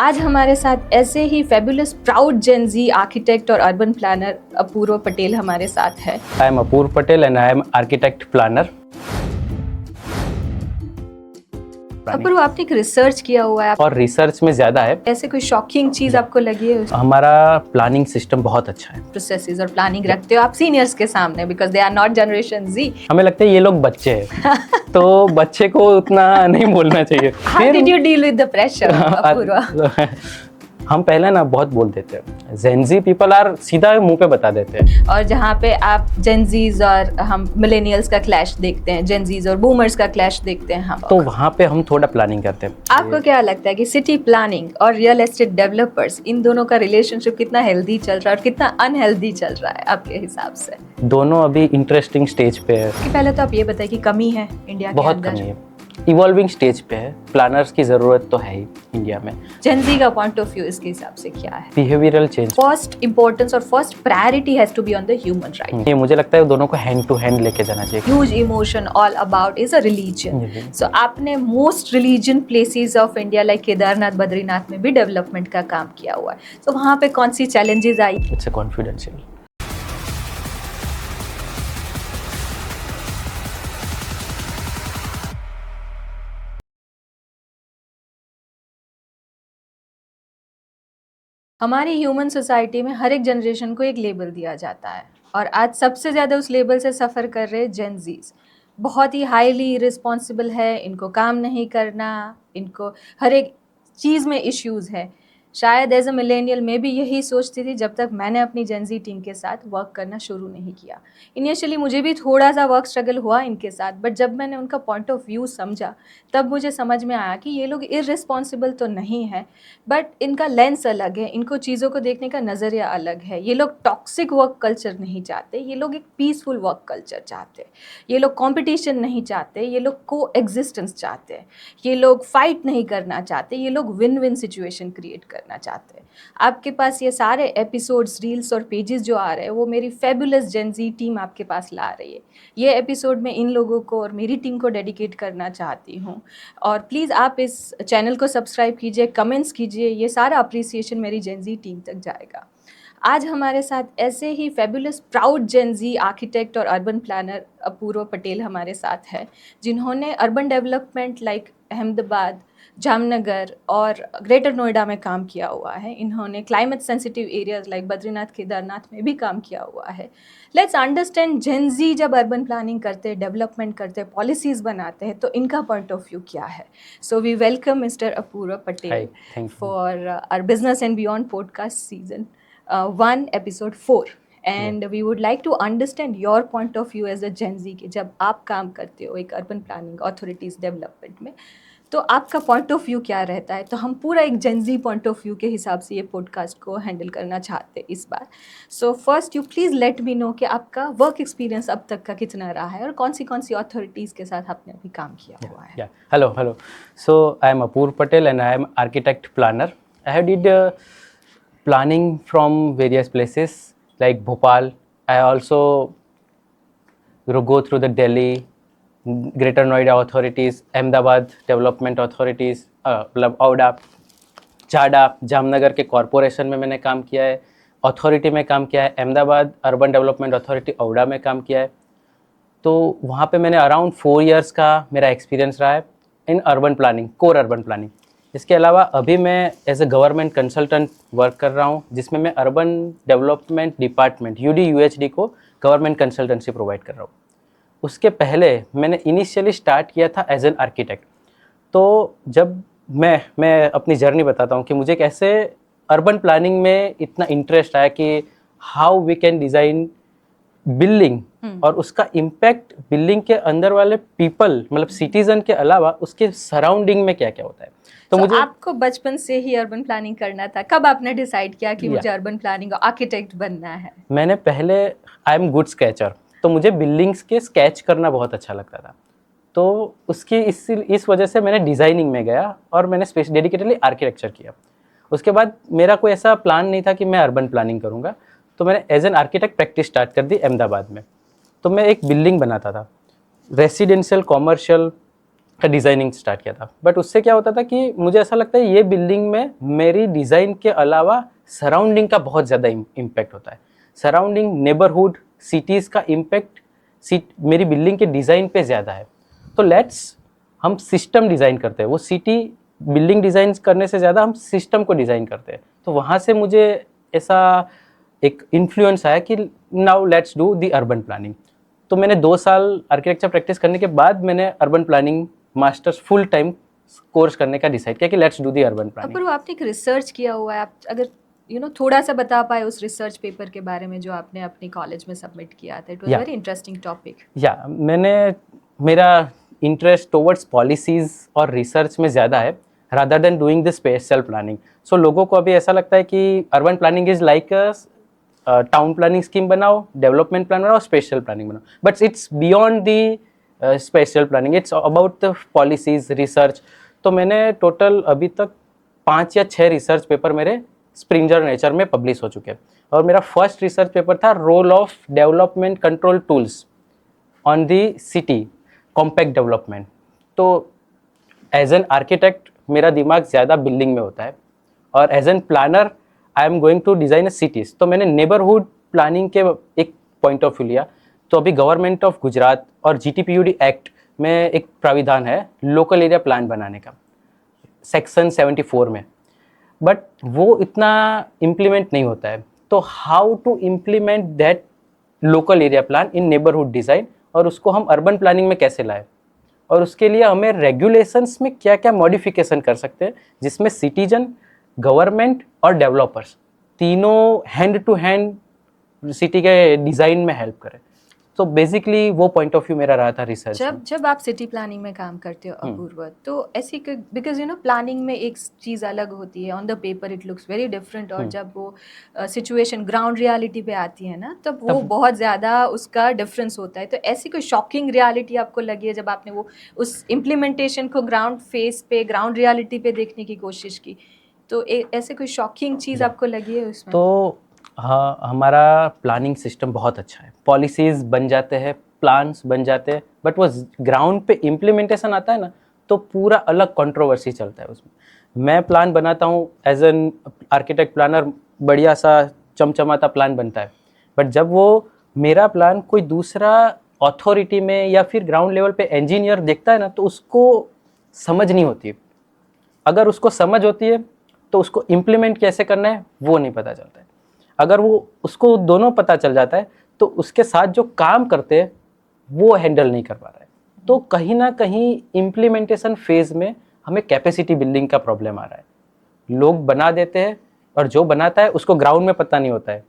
आज हमारे साथ ऐसे ही फेबुलस प्राउड जेन जी आर्किटेक्ट और अर्बन प्लानर अपूर्व पटेल हमारे साथ है। I am Apoorv Patel and I am architect planner. अपूर्व, आपने एक रिसर्च किया हुआ है, और रिसर्च में ज़्यादा है। ऐसे कोई शॉकिंग चीज़ आपको लगी है? हमारा प्लानिंग सिस्टम बहुत अच्छा है। प्रोसेसेस और प्लानिंग रखते हो आप सीनियर्स के सामने, because they are not generation Z. हमें लगता है ये लोग बच्चे हैं तो बच्चे को उतना नहीं बोलना चाहिए। How did you deal with the pressure Apurva? हम पहले ना बहुत बोल देते हैं, जेनजी पीपल आर सीधा मुंह पे बता देते हैं। और जहाँ पे आप जेनजीज और हम मिलेनियल्स का क्लैश देखते हैं, जेनजीज और बूमर्स का क्लैश देखते हैं हम, तो वहाँ पे हम थोड़ा प्लानिंग करते हैं। आपको क्या लगता है कि सिटी प्लानिंग और रियल एस्टेट डेवलपर्स, इन दोनों का रिलेशनशिप कितना हेल्दी चल रहा है और कितना अनहेल्दी चल रहा है आपके हिसाब से? दोनों अभी इंटरेस्टिंग स्टेज पे है। पहले तो आप ये बताइए कि कमी है इंडिया के बहुत अंदर? कमी है, इवॉल्विंग स्टेज पे है। प्लानर्स की जरूरत तो है ही इंडिया में। जेन जी का पॉइंट ऑफ व्यू इसके हिसाब से क्या है? बिहेवियरल चेंज फर्स्ट इंपॉर्टेंस और first priority has to be on the human right. ये मुझे लगता है दोनों को हैंड टू हैंड लेके जाना चाहिए। Huge emotion all about is a religion. So आपने most religion places of India like Kedarnath, Badrinath में भी डेवलपमेंट का काम किया हुआ है। तो वहाँ पे कौन सी चैलेंजेस आई? It's a confidential. हमारी ह्यूमन सोसाइटी में हर एक जनरेशन को एक लेबल दिया जाता है और आज सबसे ज़्यादा उस लेबल से सफ़र कर रहे जेन जीज। बहुत ही हाईली रिस्पॉन्सिबल है, इनको काम नहीं करना, इनको हर एक चीज़ में इश्यूज़ है। शायद एज अ मिलेनियल मैं भी यही सोचती थी जब तक मैंने अपनी जेन जी टीम के साथ वर्क करना शुरू नहीं किया। इनिशियली मुझे भी थोड़ा सा वर्क स्ट्रगल हुआ इनके साथ, बट जब मैंने उनका पॉइंट ऑफ व्यू समझा तब मुझे समझ में आया कि ये लोग इररिस्पॉन्सिबल तो नहीं है, बट इनका लेंस अलग है, इनको चीज़ों को देखने का नज़रिया अलग है। ये लोग टॉक्सिक वर्क कल्चर नहीं चाहते, ये लोग एक पीसफुल वर्क कल्चर चाहते हैं। ये लोग कंपटीशन नहीं चाहते, ये लोग को एग्जिस्टेंस चाहते हैं। ये लोग फाइट नहीं करना चाहते, ये लोग विन विन सिचुएशन क्रिएट करना चाहते हैं। आपके पास ये सारे एपिसोड्स, रील्स और पेजेस जो आ रहे हैं वो मेरी फेबुलस जेन जी टीम आपके पास ला रही है। ये एपिसोड मैं इन लोगों को और मेरी टीम को डेडिकेट करना चाहती हूँ। और प्लीज़ आप इस चैनल को सब्सक्राइब कीजिए, कमेंट्स कीजिए, ये सारा अप्रिसिएशन मेरी जेन जी टीम तक जाएगा। आज हमारे साथ ऐसे ही फेबुलस प्राउड जेन जी आर्किटेक्ट और अर्बन प्लानर अपूर्व पटेल हमारे साथ है, जिन्होंने urban development like Ahmedabad, Jamnagar और ग्रेटर नोएडा में काम किया हुआ है। इन्होंने climate sensitive areas like Badrinath, Kedarnath में भी काम किया हुआ है। लेट्स अंडरस्टैंड जेन जी जब अर्बन प्लानिंग करते हैं, डेवलपमेंट करते हैं, पॉलिसीज़ बनाते हैं, तो इनका पॉइंट ऑफ व्यू क्या है। So we welcome mister Apurva Patel for our business and beyond podcast season 1 episode 4। And we would like to understand your point of view as a gen Z के जब आप काम करते हो एक अर्बन प्लानिंग अथॉरिटीज़ डेवलपमेंट में, तो आपका पॉइंट ऑफ व्यू क्या रहता है। तो हम पूरा एक जेन जी पॉइंट ऑफ व्यू के हिसाब से ये पॉडकास्ट को हैंडल करना चाहते हैं इस बार। So first you please let me know कि आपका वर्क एक्सपीरियंस अब तक का कितना रहा है और कौन सी अथॉरिटीज़ के साथ आपने अभी काम किया हुआ है। Hello so I am Apoorva Patel and I am architect planner. I have did planning from various places like Bhopal. I also go through the Delhi, Greater Noida authorities, Ahmedabad development authorities, मतलब औडा, चाडा, जामनगर के कॉरपोरेशन में मैंने काम किया है, authority में काम किया है, अहमदाबाद अर्बन डेवलपमेंट अथॉरिटी औडा में काम किया है। तो वहाँ पे मैंने अराउंड 4 इयर्स का मेरा एक्सपीरियंस रहा है in urban planning, core urban planning. इसके अलावा अभी मैं as a government consultant work कर रहा हूँ, जिसमें मैं अर्बन डेवलपमेंट डिपार्टमेंट UD-UHD को गवर्नमेंट कंसल्टेंसी प्रोवाइड कर रहा हूँ। उसके पहले मैंने इनिशियली स्टार्ट किया था एज एन आर्किटेक्ट। तो जब मैं अपनी जर्नी बताता हूँ कि मुझे कैसे अर्बन प्लानिंग में इतना इंटरेस्ट आया कि how we can design building और उसका इम्पैक्ट बिल्डिंग के अंदर वाले पीपल, मतलब सिटीजन के अलावा उसके सराउंडिंग में क्या क्या होता है। तो मुझे आपको बचपन से ही अर्बन प्लानिंग करना था, कब आपने डिसाइड किया कि मुझे अर्बन प्लानिंग आर्किटेक्ट बनना है? मैंने पहले, आई एम गुड स्केचर, तो मुझे बिल्डिंग्स के स्केच करना बहुत अच्छा लगता था। तो उसकी इस वजह से मैंने डिज़ाइनिंग में गया और मैंने डेडिकेटेडली आर्किटेक्चर किया। उसके बाद मेरा कोई ऐसा प्लान नहीं था कि मैं अर्बन प्लानिंग करूँगा, तो मैंने as an architect practice start कर दी अहमदाबाद में। तो मैं एक बिल्डिंग बनाता था, रेसिडेंशियल, कॉमर्शियल, का डिज़ाइनिंग स्टार्ट किया था। बट उससे क्या होता था कि मुझे ऐसा लगता है ये बिल्डिंग में मेरी डिज़ाइन के अलावा सराउंडिंग का बहुत ज़्यादा इम्पैक्ट होता है। सराउंडिंग, नेबरहुड, सिटीज़ का इम्पैक्ट मेरी बिल्डिंग के डिज़ाइन पे ज़्यादा है। तो हम सिस्टम डिज़ाइन करते हैं, वो सिटी बिल्डिंग डिज़ाइन करने से ज़्यादा हम सिस्टम को डिज़ाइन करते हैं। तो वहाँ से मुझे ऐसा एक इन्फ्लुएंस आया कि now let's do the urban planning. तो मैंने 2 साल आर्किटेक्चर प्रैक्टिस करने के बाद मैंने urban planning masters full time course करने का डिसाइड किया कि let's do the urban planning. पर वो आपने एक रिसर्च किया हुआ है, आप अगर थोड़ा सा बता पाए उस रिसर्च पेपर के बारे में जो आपने अपने कॉलेज में सबमिट किया था। It was very interesting topic. मेरा इंटरेस्ट टुवर्ड्स पॉलिसीज और रिसर्च में ज़्यादा है rather than doing the special planning. So लोगों को अभी ऐसा लगता है कि urban planning is like town planning scheme बनाओ, डेवलपमेंट प्लान बनाओ, स्पेशल प्लानिंग बनाओ, but it's beyond the special planning, it's about the policies, research. तो मैंने टोटल अभी तक 5 या 6 रिसर्च पेपर मेरे स्प्रिंगर नेचर में पब्लिश हो चुके हैं। और मेरा फर्स्ट रिसर्च पेपर था role of development control tools on the city compact development. तो एज एन आर्किटेक्ट मेरा दिमाग ज़्यादा बिल्डिंग में होता है, और as an planner I am going to design a cities. तो मैंने नेबरहुड प्लानिंग के एक पॉइंट ऑफ व्यू लिया। तो अभी गवर्नमेंट ऑफ गुजरात और GTPUD एक्ट में एक प्राविधान है लोकल एरिया प्लान बनाने का, सेक्शन 74 में, बट वो इतना इम्प्लीमेंट नहीं होता है। तो how to implement that local area plan in neighbourhood design, और उसको हम अर्बन प्लानिंग में कैसे लाएं, और उसके लिए हमें रेगुलेशंस में क्या क्या मॉडिफिकेशन कर सकते हैं जिसमें सिटीजन, गवर्नमेंट और डेवलपर्स तीनों हैंड टू हैंड सिटी के डिज़ाइन में हेल्प करें। तो बेसिकली वो पॉइंट ऑफ व्यू मेरा रहा था रिसर्च। जब आप सिटी प्लानिंग में काम करते हो अपूर्व, तो ऐसी बिकॉज प्लानिंग में एक चीज़ अलग होती है, on the paper it looks very different, और जब वो सिचुएशन ग्राउंड रियलिटी पे आती है ना, तब वो बहुत ज़्यादा उसका डिफरेंस होता है। तो ऐसी कोई शॉकिंग रियलिटी आपको लगी है जब आपने वो उस इम्प्लीमेंटेशन को ग्राउंड फेस पे, ग्राउंड रियलिटी पे देखने की कोशिश की? तो ऐसे कोई शॉकिंग चीज़ आपको लगी है उसमें? तो हाँ, हमारा प्लानिंग सिस्टम बहुत अच्छा है, पॉलिसीज़ बन जाते हैं, प्लान्स बन जाते हैं, बट वो ग्राउंड पे इम्प्लीमेंटेशन आता है ना, तो पूरा अलग कंट्रोवर्सी चलता है उसमें। मैं प्लान बनाता हूँ एज एन आर्किटेक्ट प्लानर, बढ़िया सा चमचमाता प्लान बनता है, बट जब वो मेरा प्लान कोई दूसरा अथॉरिटी में या फिर ग्राउंड लेवल पे इंजीनियर देखता है ना, तो उसको समझ नहीं होती है। अगर उसको समझ होती है तो उसको इम्प्लीमेंट कैसे करना है वो नहीं पता चलता है। अगर वो उसको दोनों पता चल जाता है तो उसके साथ जो काम करते हैं वो हैंडल नहीं कर पा रहा है। तो कहीं ना कहीं इम्प्लीमेंटेशन फेज में हमें कैपेसिटी बिल्डिंग का प्रॉब्लम आ रहा है। लोग बना देते हैं और जो बनाता है उसको ग्राउंड में पता नहीं होता है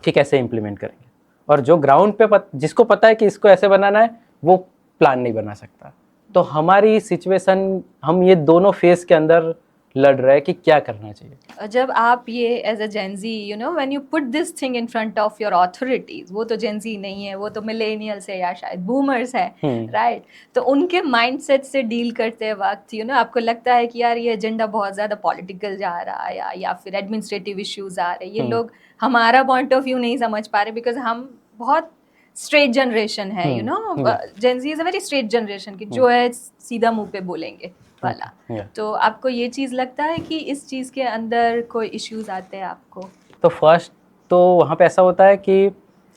कि कैसे इम्प्लीमेंट करेंगे, और जो ग्राउंड पे जिसको पता है कि इसको ऐसे बनाना है वो प्लान नहीं बना सकता। तो हमारी सिचुएशन, हम ये दोनों फेज के अंदर लड़ रहे हैं कि क्या करना चाहिए। जब आप ये as a Gen Z when you put this thing in front of your authorities, वो तो जेंजी नहीं है, वो तो मिलेनियल्स है या शायद बूमर्स है, राइट? तो उनके माइंडसेट से डील करते वक्त आपको लगता है कि यार ये एजेंडा बहुत ज़्यादा पॉलिटिकल जा रहा है या फिर एडमिनिस्ट्रेटिव इश्यूज आ रहे हैं, ये लोग हमारा पॉइंट ऑफ व्यू नहीं समझ पा रहे, बिकॉज हम बहुत स्ट्रेट जनरेशन है, Gen Z is a very straight generation की जो है सीधा मुंह पे बोलेंगे वाला। तो आपको ये चीज़ लगता है कि इस चीज़ के अंदर कोई इश्यूज आते हैं आपको? तो फर्स्ट तो वहाँ पे ऐसा होता है कि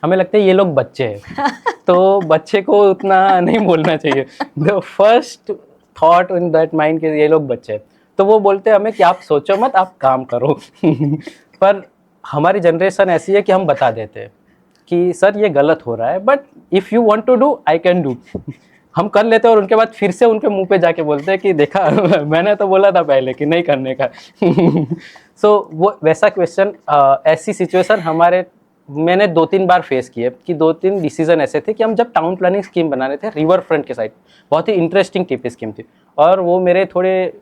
हमें लगता है ये लोग बच्चे हैं तो बच्चे को उतना नहीं बोलना चाहिए। The first thought in that mind कि ये लोग बच्चे हैं, तो वो बोलते हैं हमें कि आप सोचो मत, आप काम करो। पर हमारी जनरेशन ऐसी है कि हम बता देते हैं कि सर ये गलत हो रहा है, but if you want to do I can do. हम कर लेते हैं और उनके बाद फिर से उनके मुंह पे जाके बोलते हैं कि देखा मैंने तो बोला था पहले कि नहीं करने का। सो वो वैसा क्वेश्चन, ऐसी सिचुएशन मैंने 2-3 बार फेस किए कि 2-3 डिसीजन ऐसे थे कि हम जब टाउन प्लानिंग स्कीम बना रहे थे रिवर फ्रंट के साइड, बहुत ही इंटरेस्टिंग टीपी स्कीम थी, और वो मेरे थोड़े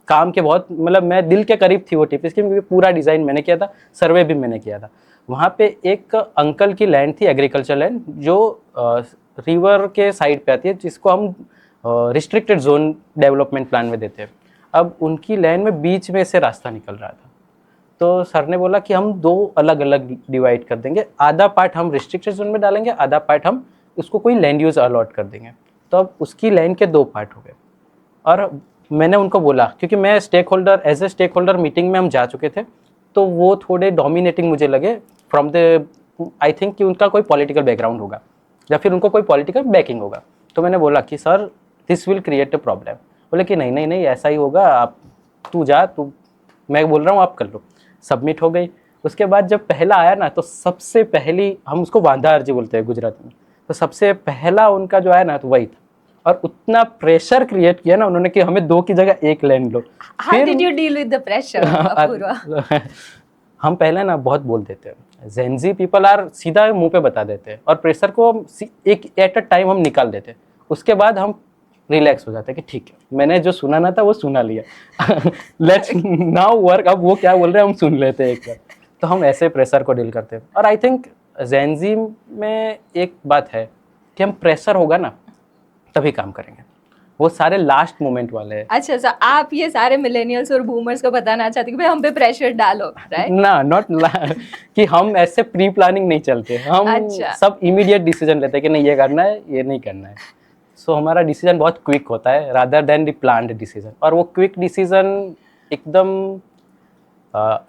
काम के बहुत, मतलब मैं दिल के करीब थी वो टीपी स्कीम, क्योंकि पूरा डिज़ाइन मैंने किया था, सर्वे भी मैंने किया था। वहाँ पे एक अंकल की लैंड थी, एग्रीकल्चर लैंड, जो रिवर के साइड पे आती है, जिसको हम रिस्ट्रिक्टेड जोन डेवलपमेंट प्लान में देते हैं। अब उनकी लैंड में बीच में से रास्ता निकल रहा था, तो सर ने बोला कि हम 2 अलग अलग डिवाइड कर देंगे, आधा पार्ट हम रिस्ट्रिक्टेड जोन में डालेंगे, आधा पार्ट हम उसको कोई लैंड यूज अलॉट कर देंगे। तो अब उसकी लैंड के 2 पार्ट हो गए। और मैंने उनको बोला, क्योंकि मैं as a stakeholder meeting में हम जा चुके थे, तो वो थोड़े डोमिनेटिंग मुझे लगे फ्रॉम द, आई थिंक कि उनका कोई पॉलिटिकल बैकग्राउंड होगा या फिर उनको कोई पॉलिटिकल बैकिंग होगा। तो मैंने बोला कि sir this will create a problem. बोले कि नहीं नहीं नहीं ऐसा ही होगा, आप तू जा, तू, मैं बोल रहा हूँ आप कर लो। सबमिट हो गई। उसके बाद जब पहला आया ना, तो सबसे पहली, हम उसको वांधा अर्जी बोलते हैं गुजराती में, तो सबसे पहला उनका जो आया ना तो वही था। और उतना प्रेशर क्रिएट किया ना उन्होंने कि हमें 2 की जगह 1 land low. How did you deal with the pressure, Apurva? हम पहले ना बहुत बोल देते हैं, जेनजी पीपल आर सीधा मुंह पे बता देते हैं और प्रेशर को एक एट अ टाइम हम निकाल देते हैं। उसके बाद हम रिलैक्स हो जाते हैं कि ठीक है, मैंने जो सुना ना था वो सुना लिया, लेट्स नाउ वर्क, अब वो क्या बोल रहे हैं हम सुन लेते हैं एक बार। तो हम ऐसे प्रेशर को डील करते हैं। और आई थिंक जेनजी में एक बात है कि हम प्रेशर होगा ना तभी काम करेंगे, वो सारे लास्ट मोमेंट वाले हैं। अच्छा, सर आप ये सारे मिलेनियल्स और बूमर्स को बताना चाहते हैं कि भाई हम पे प्रेशर डालो, राइट? ना नॉट कि हम ऐसे प्री प्लानिंग नहीं चलते, हम अच्छा। सब इमीडिएट डिसीजन लेते हैं कि नहीं ये करना है, ये नहीं करना है। सो हमारा डिसीजन बहुत क्विक होता है rather then the planned decision. और वो क्विक डिसीजन एकदम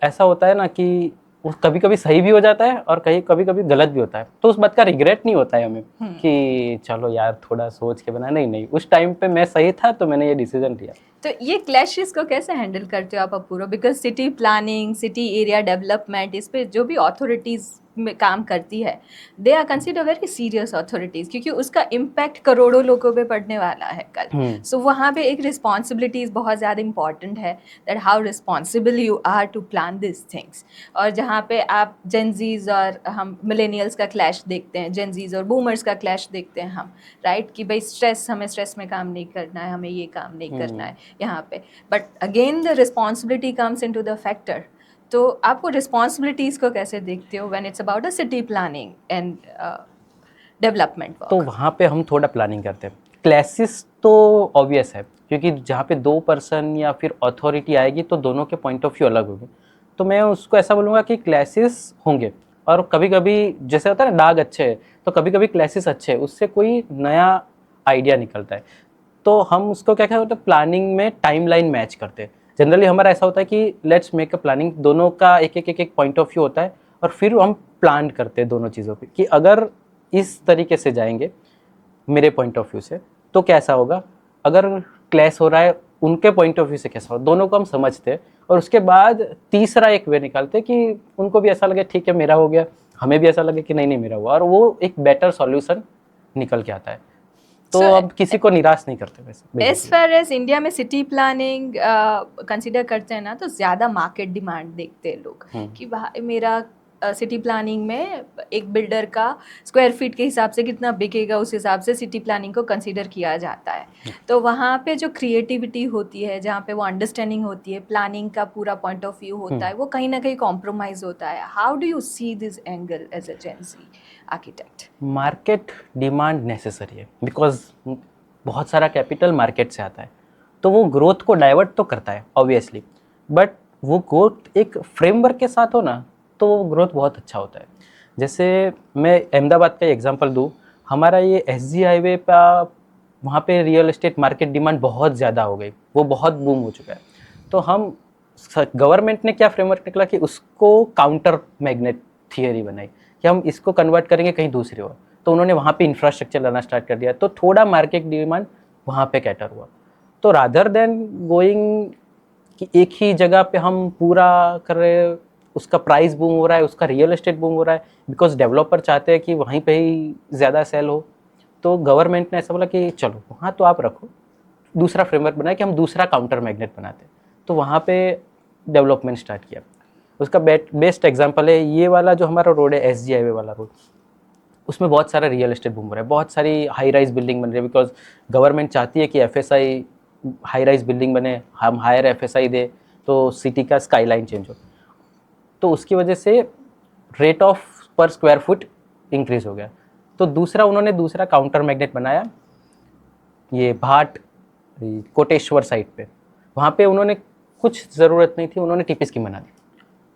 ऐसा होता है ना कि वो कभी कभी सही भी हो जाता है और कभी कभी गलत भी होता है। तो उस बात का रिग्रेट नहीं होता है हमें कि चलो यार थोड़ा सोच के बना, नहीं नहीं उस टाइम पे मैं सही था तो मैंने ये डिसीजन लिया। तो ये क्लैशेस को कैसे हैंडल करते हो आप Apurva? Because city planning, city area development, इस पे जो भी अथॉरिटीज़ में काम करती है, they are consider very serious authorities, क्योंकि उसका इम्पैक्ट करोड़ों लोगों पे पड़ने वाला है कल। सो वहाँ पे एक रिस्पॉन्सिबिलिटीज़ बहुत ज़्यादा इंपॉर्टेंट है, that how responsible you are to plan this things. और जहाँ पे आप जेनजीज और हम मिलेनियल्स का क्लैश देखते हैं, जेनजीज और बूमर्स का क्लैश देखते हैं हम, राइट? कि भाई स्ट्रेस, हमें स्ट्रेस में काम नहीं करना है, हमें ये काम नहीं करना है यहाँ पे। But again the responsibility comes into the factor. तो आपको रिस्पॉन्सिबिलिटीज़ को कैसे देखते हो when it's about a city planning and development work? तो वहाँ पे हम थोड़ा प्लानिंग करते हैं। क्लासेस तो ऑब्वियस है, क्योंकि जहाँ पे 2 पर्सन या फिर अथॉरिटी आएगी तो दोनों के पॉइंट ऑफ व्यू अलग होंगे। तो मैं उसको ऐसा बोलूँगा कि क्लासेस होंगे, और कभी कभी जैसे होता है ना डाग अच्छे है, तो कभी कभी क्लासेस अच्छे है, उससे कोई नया आइडिया निकलता है। तो हम उसको क्या क्या होता है, प्लानिंग में टाइमलाइन मैच करते हैं। जनरली हमारा ऐसा होता है कि लेट्स मेक अ प्लानिंग, दोनों का एक पॉइंट ऑफ व्यू होता है, और फिर हम प्लान करते हैं दोनों चीज़ों पे कि अगर इस तरीके से जाएंगे मेरे पॉइंट ऑफ व्यू से तो कैसा होगा, अगर क्लैश हो रहा है उनके पॉइंट ऑफ व्यू से कैसा होगा, दोनों को हम समझते हैं। और उसके बाद तीसरा एक वे निकालते हैं कि उनको भी ऐसा लगे ठीक है मेरा हो गया, हमें भी ऐसा लगे कि नहीं नहीं मेरा हुआ, और वो एक बेटर सॉल्यूशन निकल के आता है। तो अब किसी को निराश नहीं करते वैसे। एज फार एज इंडिया में सिटी प्लानिंग कंसिडर करते हैं ना, तो ज़्यादा मार्केट डिमांड देखते हैं लोग कि भाई मेरा सिटी प्लानिंग में एक बिल्डर का स्क्वायर फीट के हिसाब से कितना बिकेगा, उस हिसाब से सिटी प्लानिंग को कंसीडर किया जाता है। तो वहाँ पे जो क्रिएटिविटी होती है, जहाँ पे वो अंडरस्टैंडिंग होती है, प्लानिंग का पूरा पॉइंट ऑफ व्यू होता है, वो कहीं ना कहीं कॉम्प्रोमाइज होता है। How do you see this angle as a Gen Z architect? Market demand necessary है, बिकॉज बहुत सारा कैपिटल मार्केट से आता है, तो वो ग्रोथ को डाइवर्ट तो करता है ऑब्वियसली, बट वो ग्रोथ एक फ्रेमवर्क के साथ हो ना तो वो ग्रोथ बहुत अच्छा होता है। जैसे मैं अहमदाबाद का एग्जांपल दूँ, हमारा ये SG हाईवे पर वहाँ पे रियल एस्टेट मार्केट डिमांड बहुत ज़्यादा हो गई, वो बहुत बूम हो चुका है। तो हम गवर्नमेंट ने क्या फ्रेमवर्क निकला कि उसको काउंटर मैग्नेट थियरी बनाई कि हम इसको कन्वर्ट करेंगे कहीं दूसरी ओर। तो उन्होंने वहाँ पे इंफ्रास्ट्रक्चर लाना स्टार्ट कर दिया, तो थोड़ा मार्केट डिमांड वहाँ पे कैटर हुआ। तो रादर देन गोइंग कि एक ही जगह पे हम पूरा कर रहे, उसका प्राइस बूम हो रहा है, उसका रियल एस्टेट बूम हो रहा है, बिकॉज डेवलपर चाहते हैं कि वहीं पे ही ज़्यादा सेल हो। तो गवर्नमेंट ने ऐसा बोला कि चलो वहाँ तो आप रखो, दूसरा फ्रेमवर्क बनाया कि हम दूसरा काउंटर मैग्नेट बनाते हैं। तो वहाँ पे डेवलपमेंट स्टार्ट किया। उसका बेस्ट एग्जांपल है ये वाला जो हमारा रोड है, SG हाईवे वाला रोड, उसमें बहुत सारा रियल एस्टेट बूम हो रहा है, बहुत सारी हाई राइज बिल्डिंग बन रही है, बिकॉज गवर्नमेंट चाहती है कि FSI हाई राइज बिल्डिंग बने, हम हायर FSI दे तो सिटी का स्काईलाइन चेंज हो। तो उसकी वजह से रेट ऑफ पर स्क्वायर फुट इंक्रीज हो गया। तो उन्होंने दूसरा काउंटर मैग्नेट बनाया ये भाट कोटेश्वर साइड पे। वहाँ पे उन्होंने कुछ ज़रूरत नहीं थी, उन्होंने टीपी स्कीम बना दी,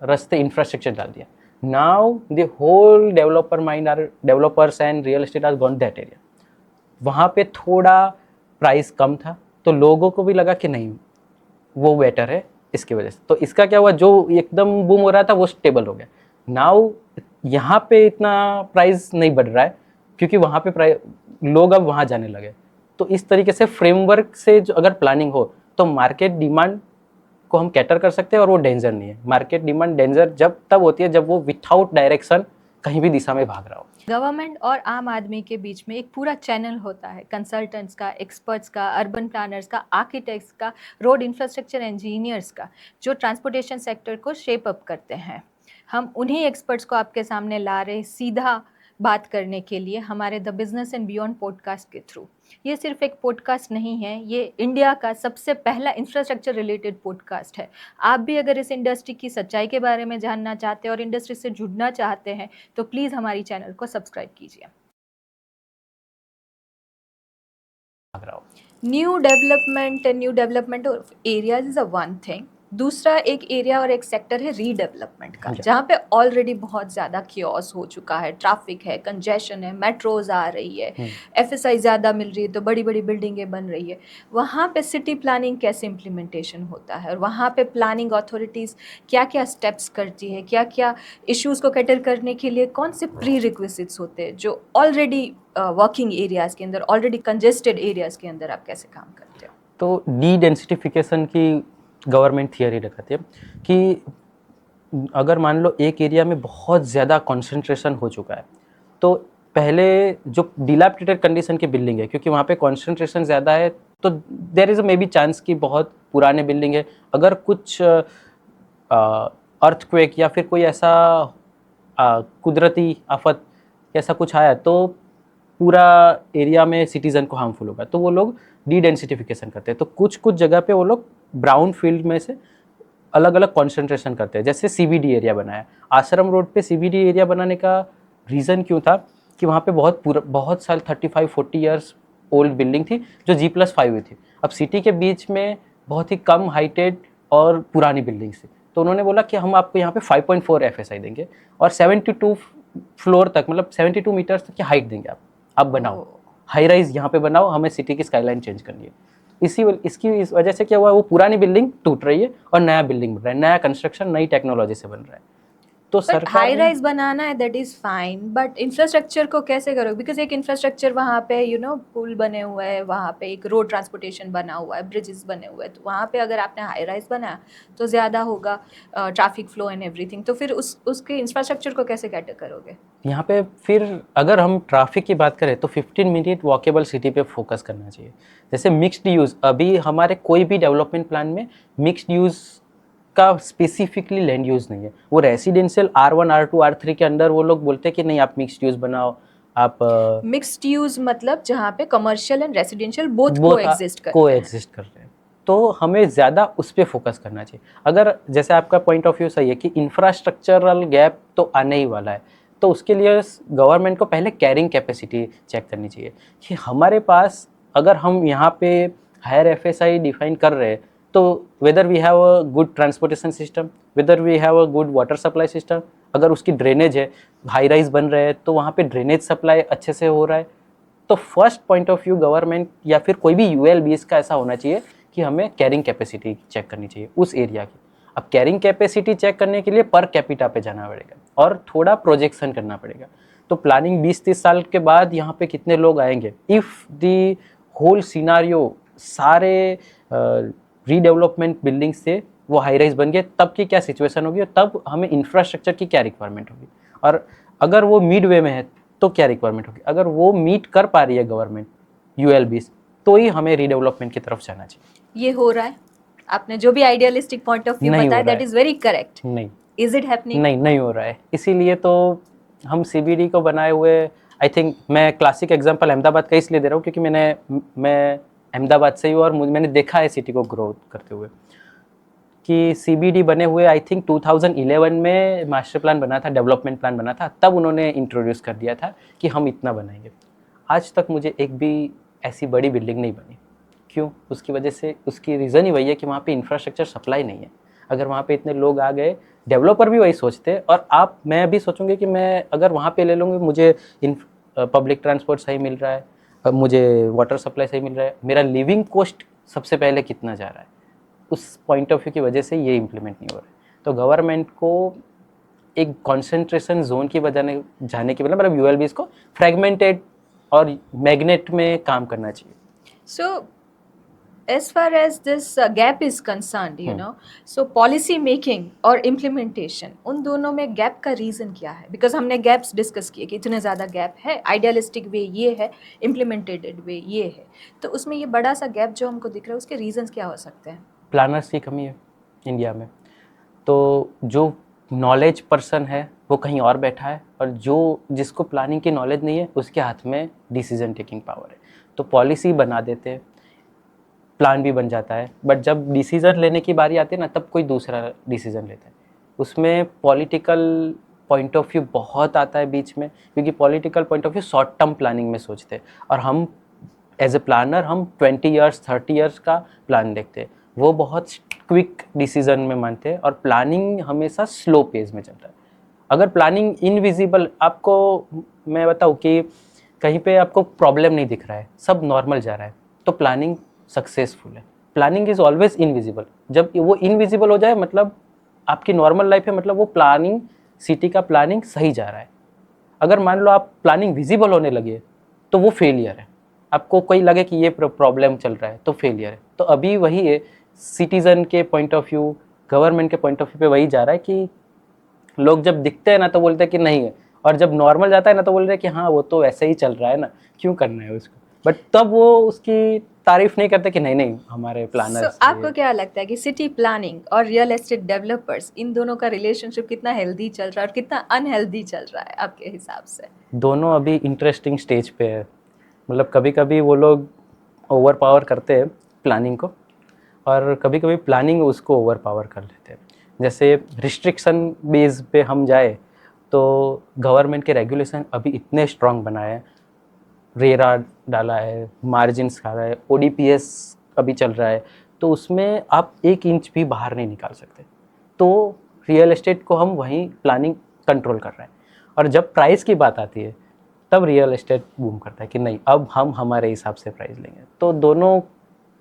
रास्ते इंफ्रास्ट्रक्चर डाल दिया। Now the whole developers and real estate are gone that area. वहाँ पे थोड़ा प्राइस कम था तो लोगों को भी लगा कि नहीं वो बेटर है इसकी वजह से। तो इसका क्या हुआ, जो एकदम बूम हो रहा था वो स्टेबल हो गया। नाउ यहाँ पे इतना प्राइस नहीं बढ़ रहा है क्योंकि वहाँ पे लोग अब वहाँ जाने लगे। तो इस तरीके से फ्रेमवर्क से जो अगर प्लानिंग हो तो मार्केट डिमांड को हम कैटर कर सकते हैं और वो डेंजर नहीं है। मार्केट डिमांड डेंजर जब तब होती है जब वो विथआउट डायरेक्शन कहीं भी दिशा में भाग रहा हो। गवर्नमेंट और आम आदमी के बीच में एक पूरा चैनल होता है, कंसल्टेंट्स का, एक्सपर्ट्स का, अर्बन प्लानर्स का, आर्किटेक्ट्स का, रोड इंफ्रास्ट्रक्चर इंजीनियर्स का, जो ट्रांसपोर्टेशन सेक्टर को शेप अप करते हैं। हम उन्हीं एक्सपर्ट्स को आपके सामने ला रहे सीधा बात करने के लिए हमारे the business and beyond podcast के थ्रू। ये सिर्फ एक पॉडकास्ट नहीं है, ये इंडिया का सबसे पहला इंफ्रास्ट्रक्चर रिलेटेड पॉडकास्ट है। आप भी अगर इस इंडस्ट्री की सच्चाई के बारे में जानना चाहते हैं और इंडस्ट्री से जुड़ना चाहते हैं तो प्लीज़ हमारी चैनल को सब्सक्राइब कीजिए। New development of areas is a one thing. दूसरा एक एरिया और एक सेक्टर है रीडेवलपमेंट का, जहाँ पे ऑलरेडी बहुत ज़्यादा कियोस हो चुका है, ट्रैफिक है, कंजेशन है, मेट्रोज आ रही है, एफएसआई ज़्यादा मिल रही है तो बड़ी बड़ी बिल्डिंगें बन रही है। वहाँ पे सिटी प्लानिंग कैसे इम्प्लीमेंटेशन होता है और वहाँ पे प्लानिंग अथॉरिटीज़ क्या क्या स्टेप्स करती है, क्या क्या इश्यूज़ को कैटर करने के लिए कौन से प्री रिक्विजिट्स होते हैं, जो ऑलरेडी वर्किंग एरियाज़ के अंदर, ऑलरेडी कंजेस्टेड एरियाज़ के अंदर आप कैसे काम करते हो। तो डी डेंसिफिकेशन की गवर्नमेंट थियरी रखती है कि अगर मान लो एक एरिया में बहुत ज़्यादा कंसंट्रेशन हो चुका है तो पहले जो डिलैपिडेटेड कंडीशन की बिल्डिंग है, क्योंकि वहाँ पे कंसंट्रेशन ज़्यादा है तो there is a maybe chance कि बहुत पुराने बिल्डिंग है, अगर कुछ अर्थक्वेक या फिर कोई ऐसा कुदरती आफत ऐसा कुछ आया तो पूरा एरिया में सिटीज़न को हार्मफुल होगा, तो वो लोग डी डेंसिफिकेशन करते हैं। तो कुछ कुछ जगह पे वो लोग ब्राउन फील्ड में से अलग अलग कॉन्सेंट्रेशन करते हैं। जैसे सीबीडी एरिया बनाया, आश्रम रोड पे सीबीडी एरिया बनाने का रीज़न क्यों था कि वहाँ पे बहुत साल 35-40 ईयर्स ओल्ड बिल्डिंग थी जो G+5 हुई थी। अब सिटी के बीच में बहुत ही कम हाइटेड और पुरानी बिल्डिंग थी, तो उन्होंने बोला कि हम आपको यहाँ पे 5.4 FSI देंगे और 72 फ्लोर तक, मतलब 72 मीटर्स तक की हाइट देंगे आप बनाओ, हाई राइज यहाँ पे बनाओ, हमें सिटी की स्काईलाइन चेंज करनी है। इस वजह से क्या हुआ, वो पुरानी बिल्डिंग टूट रही है और नया बिल्डिंग बन रहा है, नया कंस्ट्रक्शन नई टेक्नोलॉजी से बन रहा है। तो सरकार हाई राइज बनाना है that is fine, but infrastructure को कैसे करोगे? बिकॉज एक इंफ्रास्ट्रक्चर वहाँ पे पुल बने हुए हैं, वहाँ पे एक रोड ट्रांसपोर्टेशन बना हुआ है, ब्रिजेस बने हुए हैं, तो वहाँ पे अगर आपने हाई राइज बनाया तो ज़्यादा होगा ट्रैफिक फ्लो एंड एवरीथिंग, तो फिर उसके इंफ्रास्ट्रक्चर को कैसे कैटर करोगे? यहाँ पे फिर अगर हम ट्रैफिक की बात करें तो 15 मिनट वॉकेबल सिटी पे फोकस करना चाहिए। जैसे मिक्स्ड यूज़, अभी हमारे कोई भी डेवलपमेंट प्लान में मिक्स्ड यूज़ का स्पेसिफिकली लैंड यूज़ नहीं है। वो रेसिडेंशियल R1 R2 R3 के अंदर वो लोग बोलते हैं कि नहीं आप मिक्स्ड यूज़ बनाओ। आप मिक्स्ड यूज़ मतलब जहाँ पे commercial and residential both coexist कर रहे हैं, तो हमें ज़्यादा उस पर फोकस करना चाहिए। अगर जैसे आपका पॉइंट ऑफ व्यू सही है कि इंफ्रास्ट्रक्चरल गैप तो आने ही वाला है, तो उसके लिए गवर्नमेंट को पहले कैरिंग कैपेसिटी चेक करनी चाहिए कि हमारे पास, अगर हम यहाँ पे हायर FSI डिफाइन कर रहे हैं तो whether we have a good transportation system, whether we have a good water supply system, अगर उसकी ड्रेनेज है, हाई राइज बन रहे हैं तो वहाँ पे ड्रेनेज सप्लाई अच्छे से हो रहा है। तो first point of view government या फिर कोई भी ULBs का ऐसा होना चाहिए कि हमें कैरिंग कैपेसिटी चेक करनी चाहिए उस एरिया की। अब कैरिंग कैपेसिटी चेक करने के लिए पर कैपिटा पे जाना पड़ेगा और थोड़ा प्रोजेक्शन करना पड़ेगा। तो प्लानिंग 20-30 साल के बाद यहाँ पे कितने लोग आएंगे, इफ़ दी होल सिनारियो सारे रीडेवलपमेंट बिल्डिंग से वो हाई राइज बन गए, तब की क्या सिचुएशन होगी और तब हमें इंफ्रास्ट्रक्चर की क्या रिक्वायरमेंट होगी, और अगर वो मिड वे में है तो क्या रिक्वायरमेंट होगी। अगर वो मीट कर पा रही है गवर्नमेंट ULBs तो ही हमें रीडेवलपमेंट की तरफ जाना चाहिए। ये हो रहा है? आपने जो भी आइडियलिस्टिक पॉइंट ऑफ व्यू बताया दैट इज वेरी करेक्ट। नहीं, इज इट हैपनिंग? नहीं हो रहा है। इसीलिए तो हम CBD को बनाए हुए, आई थिंक मैं क्लासिक एग्जांपल अहमदाबाद का इसलिए दे रहा हूँ क्योंकि मैं अहमदाबाद से ही हूँ और मैंने देखा है सिटी को ग्रो करते हुए कि CBD बने हुए आई थिंक 2011 में मास्टर प्लान बना था, डेवलपमेंट प्लान बना था, तब उन्होंने इंट्रोड्यूस कर दिया था कि हम इतना बनाएंगे। आज तक मुझे एक भी ऐसी बड़ी बिल्डिंग नहीं बनी। क्यों? उसकी वजह से, उसकी रीज़न ही वही है कि वहाँ पे इंफ्रास्ट्रक्चर सप्लाई नहीं है। अगर वहाँ पे इतने लोग आ गए, डेवलपर भी वही सोचते हैं और मैं भी सोचूंगी कि मैं अगर वहाँ पे ले लूँगी, मुझे पब्लिक ट्रांसपोर्ट सही मिल रहा है, मुझे वाटर सप्लाई सही मिल रहा है, मेरा लिविंग कॉस्ट सबसे पहले कितना जा रहा है, उस पॉइंट ऑफ व्यू की वजह से ये इम्प्लीमेंट नहीं हो रहा है। तो गवर्नमेंट को एक कॉन्सेंट्रेशन जोन की वजह जाने की मतलब यूएलबीज को फ्रेगमेंटेड और मैग्नेट में काम करना चाहिए। So as far as this gap is concerned, you know, so policy making और implementation, उन दोनों में गैप का रीज़न क्या है? बिकॉज हमने गैप्स डिस्कस किए कि इतने ज़्यादा गैप है, आइडियलिस्टिक वे ये है, इम्प्लीमेंटेड वे ये है, तो उसमें ये बड़ा सा गैप जो हमको दिख रहा है उसके रीजंस क्या हो सकते हैं? प्लानर्स की कमी है इंडिया में, तो जो नॉलेज पर्सन है वो कहीं और बैठा है, और जो जिसको प्लानिंग की नॉलेज नहीं है उसके हाथ में डिसीजन टेकिंग पावर है। तो पॉलिसी बना देते हैं, प्लान भी बन जाता है, बट जब डिसीजन लेने की बारी आती है ना तब कोई दूसरा डिसीजन लेता है। उसमें पॉलिटिकल पॉइंट ऑफ व्यू बहुत आता है बीच में, क्योंकि political point of view short term planning में सोचते हैं, और हम एज ए प्लानर हम 20 ईयर्स 30 ईयर्स का प्लान देखते हैं। वो बहुत क्विक डिसीजन में मानते हैं, और प्लानिंग हमेशा स्लो पेज में चलता है। अगर प्लानिंग इनविजिबल, आपको मैं बताऊँ कि कहीं पे आपको प्रॉब्लम नहीं दिख रहा है, सब नॉर्मल जा रहा है, तो प्लानिंग सक्सेसफुल है। Planning is always invisible. जब वो इनविजिबल हो जाए मतलब आपकी नॉर्मल लाइफ है, मतलब वो प्लानिंग, सिटी का प्लानिंग सही जा रहा है। अगर मान लो आप प्लानिंग विजिबल होने लगे तो वो फेलियर है। आपको कोई लगे कि ये प्रॉब्लम चल रहा है तो फेलियर है। तो अभी वही है, सिटीज़न के पॉइंट ऑफ व्यू, गवर्नमेंट के पॉइंट ऑफ व्यू पे वही जा रहा है कि लोग जब दिखते हैं ना तो बोलते हैं कि नहीं है, और जब नॉर्मल जाता है ना तो बोल रहे हैं कि हाँ वो तो ऐसे ही चल रहा है ना, क्यों करना है उसको। बट तब वो उसकी तारीफ नहीं करते कि नहीं नहीं हमारे प्लानर्स। आपको क्या लगता है कि सिटी प्लानिंग और रियल एस्टेट डेवलपर्स, इन दोनों का रिलेशनशिप कितना हेल्दी चल रहा है और कितना अनहेल्दी चल रहा है आपके हिसाब से? दोनों अभी इंटरेस्टिंग स्टेज पे है। मतलब कभी कभी वो लोग ओवर पावर करते हैं प्लानिंग को, और कभी कभी प्लानिंग उसको ओवर पावर कर लेते हैं। जैसे रिस्ट्रिक्शन बेस पे हम जाए तो गवर्नमेंट के रेगुलेशन अभी इतने स्ट्रांग बनाए हैं, रेरा डाला है, मार्जिन्स खा रहा है, ओडीपीएस अभी चल रहा है, तो उसमें आप 1 इंच भी बाहर नहीं निकाल सकते। तो रियल एस्टेट को हम वहीं प्लानिंग कंट्रोल कर रहे हैं, और जब प्राइस की बात आती है तब रियल एस्टेट बूम करता है कि नहीं अब हम हमारे हिसाब से प्राइस लेंगे। तो दोनों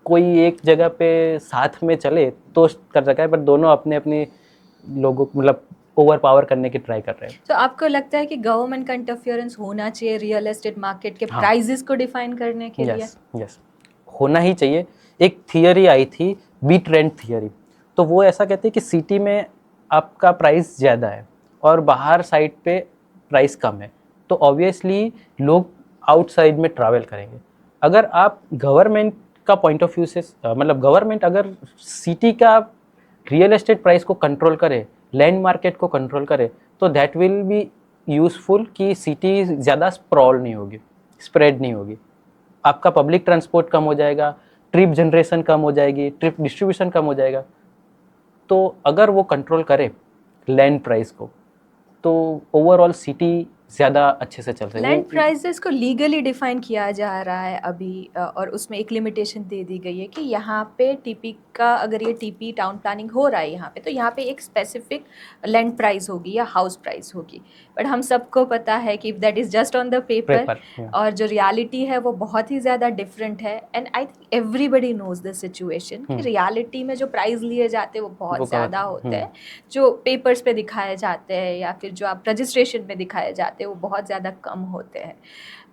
कोई एक जगह पे साथ में चले तो कर सका है, बट दोनों अपने अपने लोगों मतलब ओवर पावर करने की ट्राई कर रहे हैं। तो आपको लगता है कि गवर्नमेंट का इंटरफियरेंस होना चाहिए रियल एस्टेट मार्केट के हाँ। प्राइजेस को डिफाइन करने के लिए? यस, होना ही चाहिए। एक थियरी आई थी, बीट रेंट थियरी, तो वो ऐसा कहते हैं कि सिटी में आपका प्राइस ज़्यादा है और बाहर साइड पे प्राइस कम है, तो ऑब्वियसली लोग आउटसाइड में ट्रैवल करेंगे। अगर आप गवर्नमेंट का पॉइंट ऑफ व्यू से मतलब गवर्नमेंट अगर सिटी का रियल एस्टेट प्राइस को कंट्रोल करे, लैंड मार्केट को कंट्रोल करे, तो दैट विल बी यूज़फुल कि सिटी ज़्यादा स्प्रॉल नहीं होगी, स्प्रेड नहीं होगी। आपका पब्लिक ट्रांसपोर्ट कम हो जाएगा, ट्रिप जनरेशन कम हो जाएगी, ट्रिप डिस्ट्रीब्यूशन कम हो जाएगा। तो अगर वो कंट्रोल करे लैंड प्राइस को तो ओवरऑल सिटी ज़्यादा अच्छे से चल रही है। लैंड प्राइसेस को लीगली डिफाइन किया जा रहा है अभी, और उसमें एक लिमिटेशन दे दी गई है कि यहाँ पे टीपी का, अगर ये टीपी टाउन प्लानिंग हो रहा है यहाँ पे, तो यहाँ पे एक स्पेसिफिक लैंड प्राइस होगी या हाउस प्राइस होगी। बट हम सबको पता है कि that is just on the paper, और जो रियलिटी है वो बहुत ही ज़्यादा डिफरेंट है। And I think everybody knows this situation कि रियलिटी में जो प्राइस लिए जाते हैं वो बहुत ज़्यादा होते हैं, जो पेपर्स पे दिखाए जाते हैं या फिर जो आप रजिस्ट्रेशन में दिखाए जाते हैं वो बहुत ज़्यादा कम होते हैं।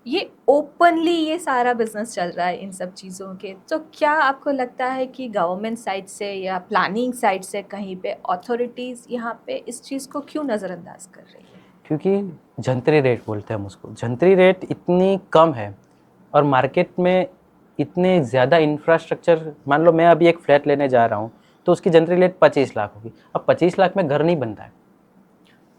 ये ओपनली ये सारा बिजनेस चल रहा है इन सब चीज़ों के। तो क्या आपको लगता है कि गवर्नमेंट साइड से या प्लानिंग साइड से कहीं पे अथॉरिटीज़ यहाँ पे इस चीज़ को क्यों नज़रअंदाज कर रही है? क्योंकि जंतरी रेट बोलते हैं हम उसको, जंतरी रेट इतनी कम है और मार्केट में इतने ज़्यादा इंफ्रास्ट्रक्चर, मान लो मैं अभी एक फ्लैट लेने जा रहा हूँ तो उसकी जंतरी रेट 25 लाख होगी। अब 25 लाख में घर नहीं बनता है,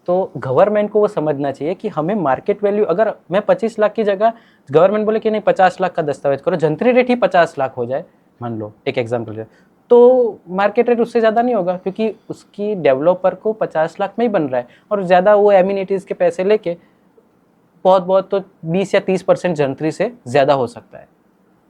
तो गवर्नमेंट को वो समझना चाहिए कि हमें मार्केट वैल्यू, अगर मैं 25 लाख की जगह गवर्नमेंट बोले कि नहीं 50 लाख का दस्तावेज करो, जंतरी रेट ही 50 लाख हो जाए, मान लो एक एग्जांपल है, तो मार्केट रेट उससे ज़्यादा नहीं होगा, क्योंकि उसकी डेवलपर को 50 लाख में ही बन रहा है, और ज़्यादा वो एमिनिटीज़ के पैसे लेके बहुत तो 20 या 30% जंतरी से ज़्यादा हो सकता है।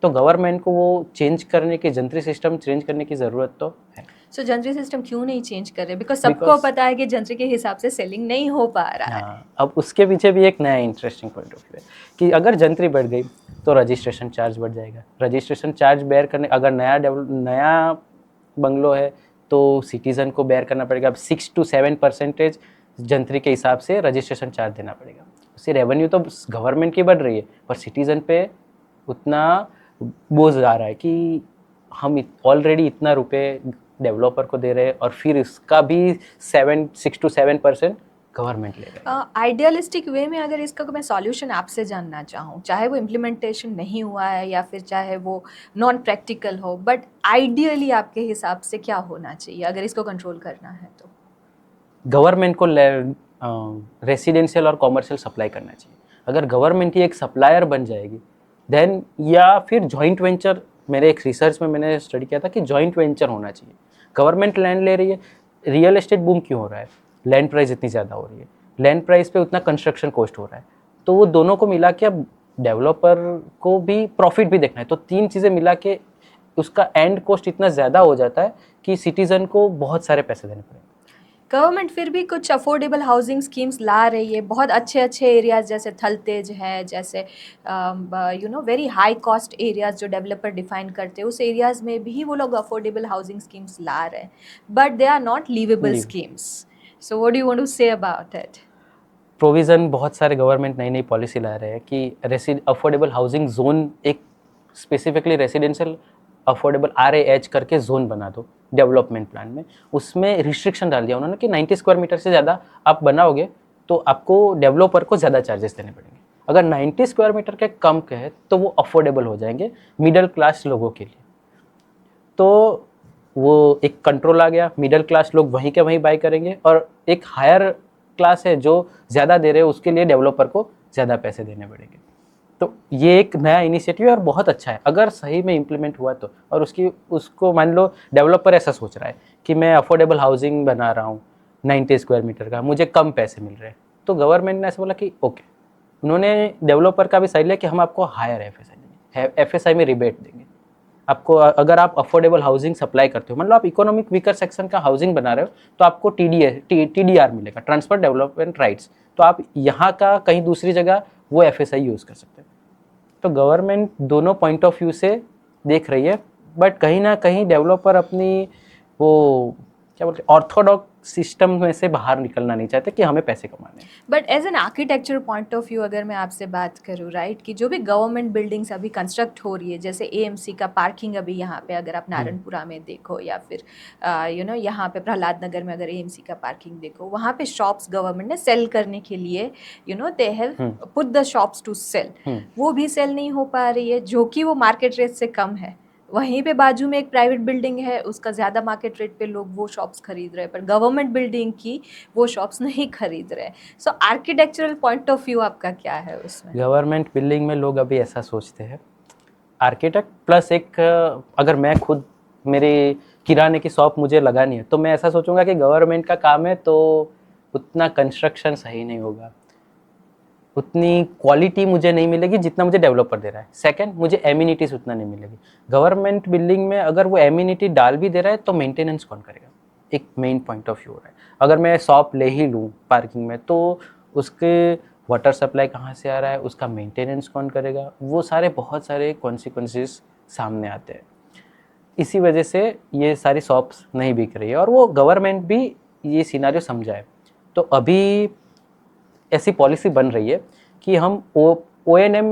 तो गवर्नमेंट को वो चेंज करने की, जंतरी सिस्टम चेंज करने की ज़रूरत तो है। सो जंतरी सिस्टम क्यों नहीं चेंज कर रहे? बिकॉज सबको Because पता है कि जंतरी के हिसाब से सेलिंग नहीं हो पा रहा है। हाँ, अब उसके पीछे भी एक नया इंटरेस्टिंग पॉइंट ऑफ व्यू है कि अगर जंतरी बढ़ गई तो रजिस्ट्रेशन चार्ज बढ़ जाएगा। रजिस्ट्रेशन चार्ज बेयर करने, अगर नया बंगलो है तो सिटीज़न को बेयर करना पड़ेगा। अब 6 to 7% जंतरी के हिसाब से रजिस्ट्रेशन चार्ज देना पड़ेगा। उससे रेवेन्यू तो गवर्नमेंट की बढ़ रही है, पर सिटीज़न पे उतना बोझ आ रहा है कि हम ऑलरेडी इतना रुपए डेवलपर को दे रहे हैं और फिर इसका भी 6 to 7% गवर्नमेंट ले रहा है। आइडियलिस्टिक वे में अगर इसका मैं सॉल्यूशन आपसे जानना चाहूँ, चाहे वो इम्प्लीमेंटेशन नहीं हुआ है या फिर चाहे वो नॉन प्रैक्टिकल हो, बट आइडियली आपके हिसाब से क्या होना चाहिए अगर इसको कंट्रोल करना है तो? गवर्नमेंट को रेसिडेंशियल और कॉमर्शियल सप्लाई करना चाहिए। अगर गवर्नमेंट ही एक सप्लायर बन जाएगी देन, या फिर जॉइंट वेंचर, मेरे एक रिसर्च में मैंने स्टडी किया था कि जॉइंट वेंचर होना चाहिए। गवर्नमेंट लैंड ले रही है, रियल एस्टेट बूम क्यों हो रहा है? लैंड प्राइस इतनी ज़्यादा हो रही है, लैंड प्राइस पे उतना कंस्ट्रक्शन कॉस्ट हो रहा है, तो वो दोनों को मिला के अब डेवलपर को भी प्रॉफिट भी देखना है, तो तीन चीज़ें मिला के उसका एंड कॉस्ट इतना ज़्यादा हो जाता है कि सिटीज़न को बहुत सारे पैसे देने पड़ेंगे। गवर्नमेंट फिर भी कुछ अफोर्डेबल हाउसिंग स्कीम्स ला रही है, बहुत अच्छे अच्छे एरियाज जैसे थलतेज है, जैसे वेरी हाई कॉस्ट एरियाज जो डेवलपर डिफाइन करते हैं, उस एरियाज में भी वो लोग अफोर्डेबल हाउसिंग स्कीम्स ला रहे हैं, but they are not liveable schemes. So what do you want to say about it? Provision बहुत सारे गवर्नमेंट नई नई पॉलिसी ला रहे हैं कि अफोर्डेबल हाउसिंग जोन, एक स्पेसिफिकली रेसिडेंशियल अफोर्डेबल RAH करके जोन बना दो डेवलपमेंट प्लान में। उसमें रिस्ट्रिक्शन डाल दिया उन्होंने कि 90 स्क्वायर मीटर से ज़्यादा आप बनाओगे तो आपको डेवलपर को ज़्यादा चार्जेस देने पड़ेंगे। अगर 90 स्क्वायर मीटर के कम के हैं तो वो अफोर्डेबल हो जाएंगे मिडिल क्लास लोगों के लिए। तो वो एक कंट्रोल आ गया, मिडिल क्लास लोग वहीं के वहीं बाई करेंगे, और एक हायर क्लास है जो ज़्यादा दे रहे हैं उसके लिए डेवलपर को ज़्यादा पैसे देने पड़ेंगे। तो ये एक नया इनिशिएटिव है और बहुत अच्छा है अगर सही में इम्प्लीमेंट हुआ तो। और उसको मान लो डेवलपर ऐसा सोच रहा है कि मैं अफोर्डेबल हाउसिंग बना रहा हूँ 90 स्क्वायर मीटर का, मुझे कम पैसे मिल रहे हैं, तो गवर्नमेंट ने ऐसा बोला कि ओके, उन्होंने डेवलपर का भी सही लिया कि हम आपको हायर FSI देंगे, FSI में रिबेट देंगे आपको। अगर आप अफोर्डेबल हाउसिंग सप्लाई करते हो, मतलब आप इकोनॉमिक वीकर सेक्शन का हाउसिंग बना रहे हो, तो आपको TDR मिलेगा, ट्रांसफर डेवलपमेंट राइट्स, तो आप यहाँ का कहीं दूसरी जगह वो FSI यूज़ कर सकते हैं। तो गवर्नमेंट दोनों पॉइंट ऑफ व्यू से देख रही है, बट कहीं ना कहीं डेवलपर अपनी वो क्या बोलते हैं ऑर्थोडॉक्स सिस्टम में से बाहर निकलना नहीं चाहते कि हमें पैसे कमाने हैं। But as an architecture point of view अगर मैं आपसे बात करूँ, राइट, कि जो भी गवर्नमेंट बिल्डिंग्स अभी कंस्ट्रक्ट हो रही है, जैसे AMC का पार्किंग अभी यहाँ पे अगर आप नारायणपुरा में देखो, या फिर यहाँ पे प्रहलाद नगर में अगर AMC का पार्किंग देखो, वहाँ पे शॉप्स गवर्नमेंट ने सेल करने के लिए they have put the shops to sell, वो भी सेल नहीं हो पा रही है, जो कि वो मार्केट रेट से कम है। वहीं पे बाजू में एक प्राइवेट बिल्डिंग है, उसका ज़्यादा मार्केट रेट पे लोग वो शॉप्स खरीद रहे हैं, पर गवर्नमेंट बिल्डिंग की वो शॉप्स नहीं खरीद रहे। सो आर्किटेक्चरल पॉइंट ऑफ व्यू आपका क्या है उसमें? गवर्नमेंट बिल्डिंग में लोग अभी ऐसा सोचते हैं, आर्किटेक्ट प्लस एक, अगर मैं खुद मेरे किराने की शॉप मुझे लगानी है तो मैं ऐसा सोचूंगा कि गवर्नमेंट का काम है तो उतना कंस्ट्रक्शन सही नहीं होगा, उतनी क्वालिटी मुझे नहीं मिलेगी जितना मुझे डेवलपर दे रहा है। सेकंड, मुझे एमिनिटीज उतना नहीं मिलेगी। गवर्नमेंट बिल्डिंग में अगर वो एमिनिटी डाल भी दे रहा है तो मेंटेनेंस कौन करेगा, एक मेन पॉइंट ऑफ व्यू हो रहा है। अगर मैं शॉप ले ही लूँ पार्किंग में तो उसके वाटर सप्लाई कहाँ से आ रहा है, उसका मेंटेनेंस कौन करेगा, वो सारे बहुत सारे कॉन्सिक्वेंसेस सामने आते हैं। इसी वजह से ये सारी शॉप्स नहीं बिक रही है, और वो गवर्नमेंट भी ये सिनारियो समझा है। तो अभी ऐसी पॉलिसी बन रही है कि हम ONM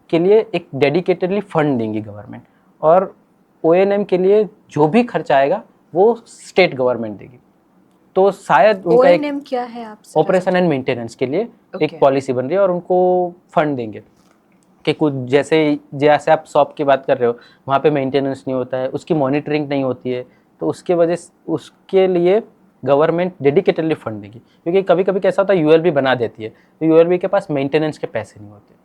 के लिए एक डेडिकेटेडली फंड देंगी गवर्नमेंट, और ONM के लिए जो भी खर्चा आएगा वो स्टेट गवर्नमेंट देगी। तो शायद उनका ONM क्या है आपसे? ऑपरेशन एंड मेंटेनेंस के लिए एक पॉलिसी बन रही है, और उनको फंड देंगे कि कुछ जैसे आप शॉप की बात कर रहे हो, वहाँ पे मेंटेनेंस नहीं होता है, उसकी मॉनिटरिंग नहीं होती है, तो उसके लिए गवर्नमेंट डेडिकेटेडली फंड देगी। क्योंकि कभी कभी कैसा होता है, ULB बना देती है तो ULB के पास मेंटेनेंस के पैसे नहीं होते,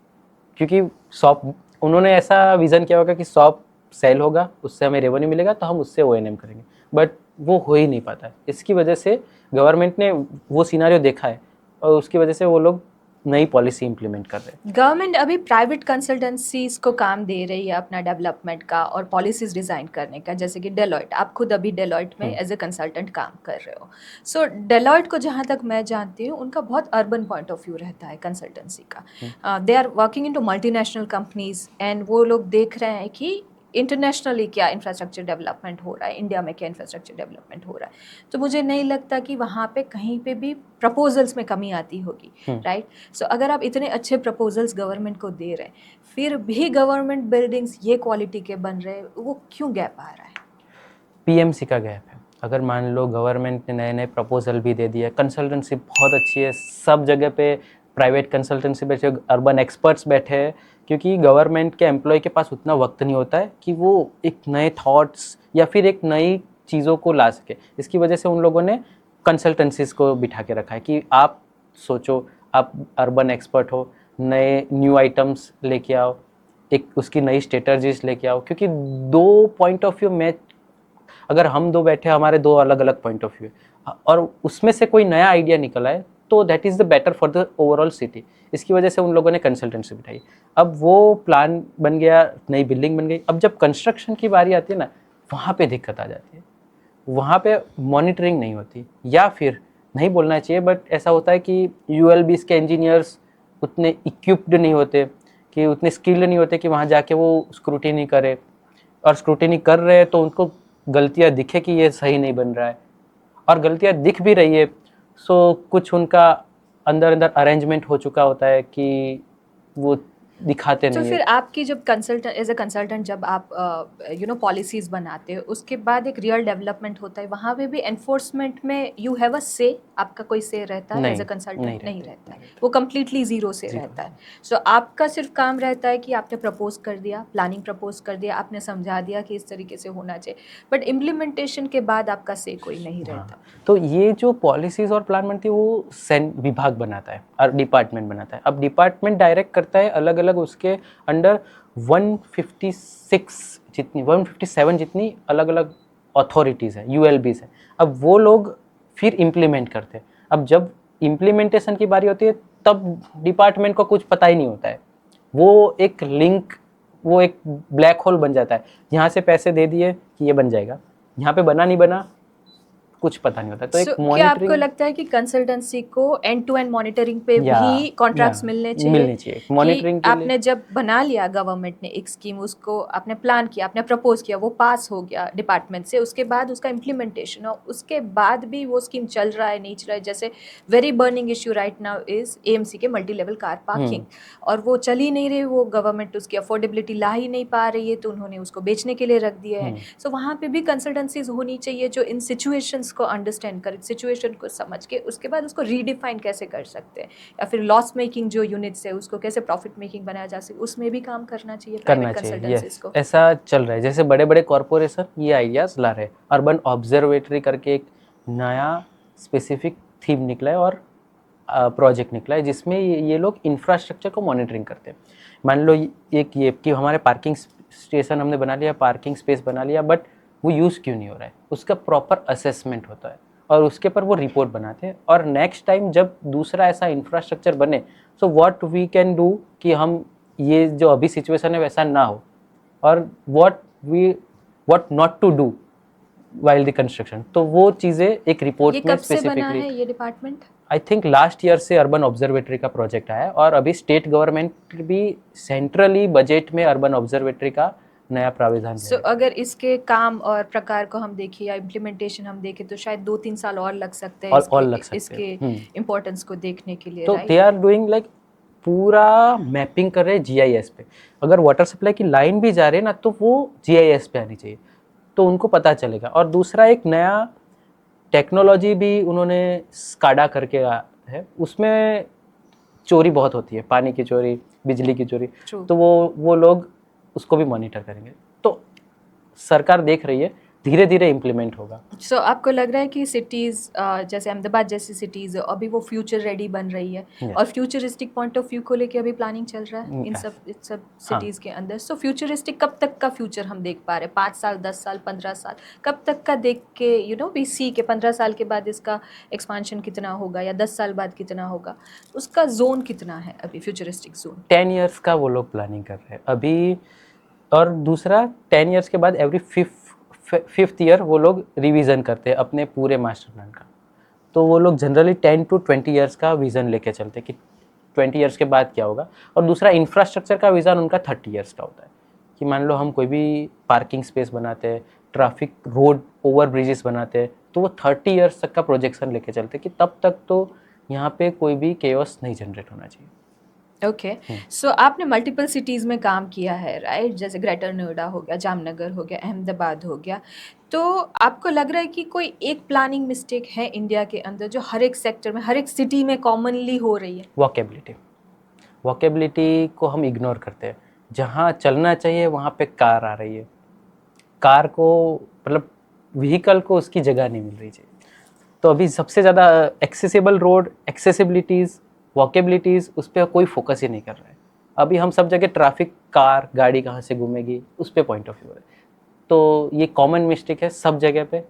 क्योंकि शॉप, उन्होंने ऐसा विज़न किया होगा कि शॉप सेल होगा, उससे हमें रेवेन्यू मिलेगा तो हम उससे ONM करेंगे, बट वो हो ही नहीं पाता है। इसकी वजह से गवर्नमेंट ने वो सिनारियो देखा है, और उसकी वजह से वो लोग नई पॉलिसी इम्प्लीमेंट कर रहे हैं। गवर्नमेंट अभी प्राइवेट कंसल्टेंसीज को काम दे रही है अपना डेवलपमेंट का और पॉलिसीज डिज़ाइन करने का, जैसे कि डेलॉयट, आप खुद अभी डेलॉयट में एज ए कंसल्टेंट काम कर रहे हो। सो डेलॉयट को जहाँ तक मैं जानती हूँ उनका बहुत अर्बन पॉइंट ऑफ व्यू रहता है कंसल्टेंसी का। They are working into multinational companies एंड वो लोग देख रहे हैं कि इंटरनेशनली क्या इंफ्रास्ट्रक्चर डेवलपमेंट हो रहा है, इंडिया में क्या इंफ्रास्ट्रक्चर डेवलपमेंट हो रहा है। तो मुझे नहीं लगता कि वहाँ पे कहीं पे भी प्रपोजल्स में कमी आती होगी, राइट। सो अगर आप इतने अच्छे प्रपोजल्स गवर्नमेंट को दे रहे हैं, फिर भी गवर्नमेंट बिल्डिंग्स ये क्वालिटी के बन रहे हैं, वो क्यों गैप आ रहा है? पीएमसी का गैप है। अगर मान लो गवर्नमेंट ने नए नए प्रपोजल भी दे दिए, कंसल्टेंसी बहुत अच्छी है, सब जगह पे प्राइवेट कंसल्टेंसी बैठे, अर्बन एक्सपर्ट्स बैठे हैं, क्योंकि गवर्नमेंट के एम्प्लॉय के पास उतना वक्त नहीं होता है कि वो एक नए थॉट्स या फिर एक नई चीज़ों को ला सके। इसकी वजह से उन लोगों ने कंसल्टेंसीज को बिठा के रखा है कि आप सोचो, आप अर्बन एक्सपर्ट हो, नए न्यू आइटम्स लेके आओ, एक उसकी नई स्ट्रेटजीज लेके आओ। क्योंकि दो पॉइंट ऑफ व्यू में, अगर हम दो बैठे, हमारे दो अलग अलग पॉइंट ऑफ व्यू है और उसमें से कोई नया आइडिया निकल आए तो that is the better for the overall city. इसकी वजह से उन लोगों ने कंसल्टेंसी बिठाई। अब वो प्लान बन गया, नई बिल्डिंग बन गई। अब जब कंस्ट्रक्शन की बारी आती है ना, वहाँ पे दिक्कत आ जाती है। वहाँ पे मॉनिटरिंग नहीं होती, या फिर नहीं बोलना चाहिए बट ऐसा होता है कि यूएलबीज़ के इंजीनियर्स उतने इक्विप्ड नहीं होते, कि उतने स्किल्ड नहीं होते कि वहाँ जाके वो स्क्रूटिनी करे, और स्क्रूटिनी कर रहे हैं तो उनको गलतियाँ दिखे कि ये सही नहीं बन रहा है, और गलतियाँ दिख भी रही है। सो कुछ उनका अंदर अंदर अरेंजमेंट हो चुका होता है कि वो दिखाते तो नहीं फिर है। आपकी जब कंसल्टेंट एज ए कंसल्टेंट जब आप पॉलिसीज बनाते हो, उसके बाद एक रियल डेवलपमेंट होता है, वहाँ पे भी एनफोर्समेंट में यू हैव अ से, आपका कोई से रहता है एज ए कंसल्टेंट? नहीं रहता है, वो कम्प्लीटली ज़ीरो से रहता है। सो आपका सिर्फ काम रहता है कि आपने प्रपोज कर दिया, प्लानिंग प्रपोज कर दिया, आपने समझा दिया कि इस तरीके से होना चाहिए, बट इम्प्लीमेंटेशन के बाद आपका से कोई नहीं रहता। तो ये जो पॉलिसीज और प्लान बनती है वो विभाग बनाता है और डिपार्टमेंट बनाता है। अब डिपार्टमेंट डायरेक्ट करता है अलग अलग, उसके अंडर 157 जितनी अलग अलग अथॉरिटीज़ हैं, यूएलबीज़ हैं। अब वो लोग फिर इम्प्लीमेंट करते हैं। अब जब इम्प्लीमेंटेशन की बारी होती है तब डिपार्टमेंट को कुछ पता ही नहीं होता है। वो एक लिंक, वो एक ब्लैक होल बन जाता है। यहाँ से पैसे दे दिए कि ये बन जाएगा, यहाँ पे बना नहीं बना कुछ पता नहीं होता। तो एक क्या आपको मॉनिटरिंग लगता है कि कंसल्टेंसी को एंड टू एंड मॉनिटरिंग पे भी कॉन्ट्रैक्ट्स मिलने चाहिए? मॉनिटरिंग कि के लिए आपने जब बना लिया, गवर्नमेंट ने एक स्कीम, उसको आपने प्लान किया, आपने प्रपोज किया, वो पास हो गया डिपार्टमेंट से, उसके बाद उसका इम्प्लीमेंटेशन, और उसके बाद भी वो स्कीम चल रहा है नहीं चल रहा है। जैसे very burning issue right now is AMC के मल्टी लेवल कार पार्किंग, और वो चल ही नहीं रही, वो गवर्नमेंट उसकी अफोर्डेबिलिटी ला ही नहीं पा रही है, तो उन्होंने उसको बेचने के लिए रख दिया है। सो वहाँ पे भी कंसल्टेंसीज होनी चाहिए जो इन सिचुएशंस को अंडरस्टैंड कर, सिचुएशन को समझ के उसके बाद उसको रीडिफाइन कैसे कर सकते हैं, या फिर लॉस मेकिंग जो यूनिट्स है उसको कैसे प्रॉफिट मेकिंग बनाया जा सके, उसमें भी काम करना चाहिए प्राइवेट कंसल्टेंसीज को। ऐसा चल रहा है। जैसे बड़े बड़े कॉरपोरेशन ये आइडियाज ला रहे हैं। अर्बन ऑब्जर्वेटरी करके एक नया स्पेसिफिक थीम निकला है और प्रोजेक्ट निकला है, जिसमें ये लोग इंफ्रास्ट्रक्चर को मॉनिटरिंग करते हैं। मान लो एक ये कि हमारे पार्किंग स्टेशन हमने बना लिया, पार्किंग स्पेस बना लिया, बट वो यूज़ क्यों नहीं हो रहा है, उसका प्रॉपर असेसमेंट होता है और उसके ऊपर वो रिपोर्ट बनाते हैं। और नेक्स्ट टाइम जब दूसरा ऐसा इंफ्रास्ट्रक्चर बने, so what we can do कि हम ये जो अभी सिचुएशन है वैसा ना हो, और what not to do while the construction. तो वो चीज़ें एक रिपोर्ट में स्पेसिफिकली। ये कब से बना है ये department? I think last year से अर्बन ऑब्जर्वेटरी का प्रोजेक्ट आया है, और अभी स्टेट गवर्नमेंट भी सेंट्रली बजट में अर्बन ऑब्जर्वेटरी का नया प्रावधान है। अगर इसके काम और प्रकार को हम देखें या इम्प्लीमेंटेशन हम देखें तो शायद 2-3 साल और लग सकते हैं इसके इम्पोर्टेंस को देखने के लिए। तो दे आर डूइंग लाइक पूरा मैपिंग कर रहे हैं जीआईएस पे। अगर वाटर सप्लाई की लाइन भी जा रही है ना, तो वो जीआईएस पे आनी चाहिए, तो उनको पता चलेगा। और दूसरा एक नया टेक्नोलॉजी भी उन्होंने स्काडा करके है, उसमें चोरी बहुत होती है, पानी की चोरी, बिजली की चोरी, तो वो लोग उसको भी मॉनिटर करेंगे। तो सरकार देख रही है धीरे धीरे इम्प्लीमेंट होगा। सो आपको लग रहा है कि सिटीज़ जैसे अहमदाबाद जैसी सिटीज़ अभी वो फ्यूचर रेडी बन रही है Yes. और फ्यूचरिस्टिक पॉइंट ऑफ व्यू को लेके अभी प्लानिंग चल रहा है इन Yes. सब हाँ। सिटीज़ के अंदर। सो फ्यूचरिस्टिक कब तक का फ्यूचर हम देख पा रहे हैं? 5 साल, 10 साल, 15 साल, कब तक का देख के वी सी के 15 साल के बाद इसका एक्सपांशन कितना होगा या 10 साल बाद कितना होगा? उसका जोन कितना है अभी फ्यूचरिस्टिक जोन? 10 ईयर्स का वो लोग प्लानिंग कर रहे हैं अभी। और दूसरा 10 ईयर्स के बाद एवरी फिफ्थ ईयर वो लोग रिवीजन करते हैं अपने पूरे मास्टर प्लान का। तो वो लोग जनरली 10 to 20 ईयर्स का विज़न लेके चलते हैं कि 20 ईयर्स के बाद क्या होगा। और दूसरा इंफ्रास्ट्रक्चर का विज़न उनका 30 ईयर्स का होता है कि मान लो हम कोई भी पार्किंग स्पेस बनाते हैं, ट्रैफिक रोड ओवर ब्रिजेस बनाते हैं, तो वो 30 ईयर्स तक का प्रोजेक्शन लेके चलते हैं कि तब तक तो यहाँ पे कोई भी केओस नहीं जनरेट होना चाहिए। ओके, सो आपने मल्टीपल सिटीज़ में काम किया है, राइट? जैसे ग्रेटर नोएडा हो गया, जामनगर हो गया, अहमदाबाद हो गया। तो आपको लग रहा है कि कोई एक प्लानिंग मिस्टेक है इंडिया के अंदर जो हर एक सेक्टर में, हर एक सिटी में कॉमनली हो रही है? वॉकेबिलिटी को हम इग्नोर करते हैं। जहाँ चलना चाहिए वहाँ पे कार आ रही है, कार को मतलब व्हीकल को उसकी जगह नहीं मिल रही चाहिए। तो अभी सबसे ज़्यादा एक्सेसिबल रोड, एक्सेसिबिलिटीज़, वॉकेबिलिटीज़, उस पर कोई फोकस ही नहीं कर रहा है। अभी हम सब जगह ट्रैफिक, कार, गाड़ी कहाँ से घूमेगी, उस पर पॉइंट ऑफ व्यू है। तो ये कॉमन मिस्टेक है सब जगह पे,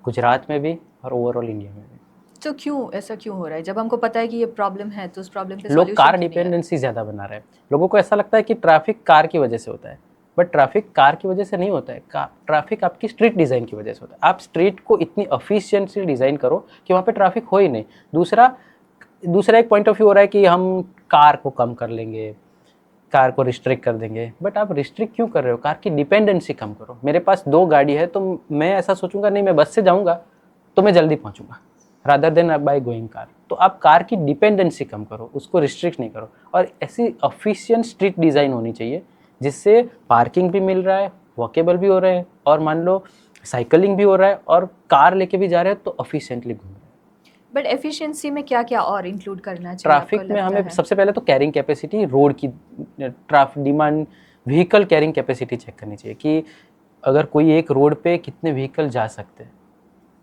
गुजरात में भी और ओवरऑल इंडिया में भी। तो क्यों ऐसा क्यों हो रहा है? जब हमको पता है कि ये प्रॉब्लम है तो उस प्रॉब्लम पे लोग सॉल्यूशन कार क्यों नहीं आ रहा? डिपेंडेंसी ज़्यादा बना रहे हैं। लोगों को ऐसा लगता है कि ट्रैफिक कार की वजह से होता है, बट ट्रैफिक कार की वजह से नहीं होता है। ट्रैफिक आपकी स्ट्रीट डिज़ाइन की वजह से होता है। आप स्ट्रीट को इतनी एफिशिएंटली डिज़ाइन करो कि वहाँ पे ट्रैफिक हो ही नहीं। दूसरा एक पॉइंट ऑफ व्यू हो रहा है कि हम कार को कम कर लेंगे, कार को रिस्ट्रिक्ट कर देंगे, बट आप रिस्ट्रिक्ट क्यों कर रहे हो? कार की डिपेंडेंसी कम करो। मेरे पास 2 गाड़ी है तो मैं ऐसा सोचूंगा नहीं, मैं बस से जाऊँगा तो मैं जल्दी पहुँचूँगा rather than by going car. तो आप कार की डिपेंडेंसी कम करो, उसको रिस्ट्रिक्ट नहीं करो। और ऐसी एफिशिएंट स्ट्रीट डिज़ाइन होनी चाहिए जिससे पार्किंग भी मिल रहा है, वॉकेबल भी हो रहे हैं, और मान लो साइकिलिंग भी हो रहा है और कार लेके भी जा रहे हैं तो एफिशिएंटली घूम रहे हैं। बट एफिशिएंसी में क्या क्या और इंक्लूड करना चाहिए ट्रैफिक आपको में लगता हमें है? सबसे पहले तो कैरिंग कैपेसिटी, रोड की traffic demand, vehicle carrying capacity check करनी चाहिए कि अगर कोई एक रोड पे कितने व्हीकल जा सकते हैं।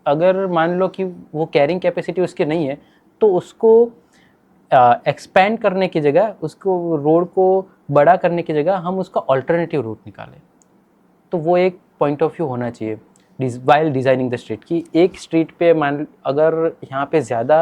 अगर मान लो कि वो कैरिंग कैपेसिटी उसकी नहीं है तो उसको एक्सपेंड करने की जगह, उसको रोड को बड़ा करने की जगह हम उसका अल्टरनेटिव रूट निकालें। तो वो एक पॉइंट ऑफ व्यू होना चाहिए वाइल डिज़ाइनिंग द स्ट्रीट कि एक स्ट्रीट पे मान अगर यहाँ पे ज़्यादा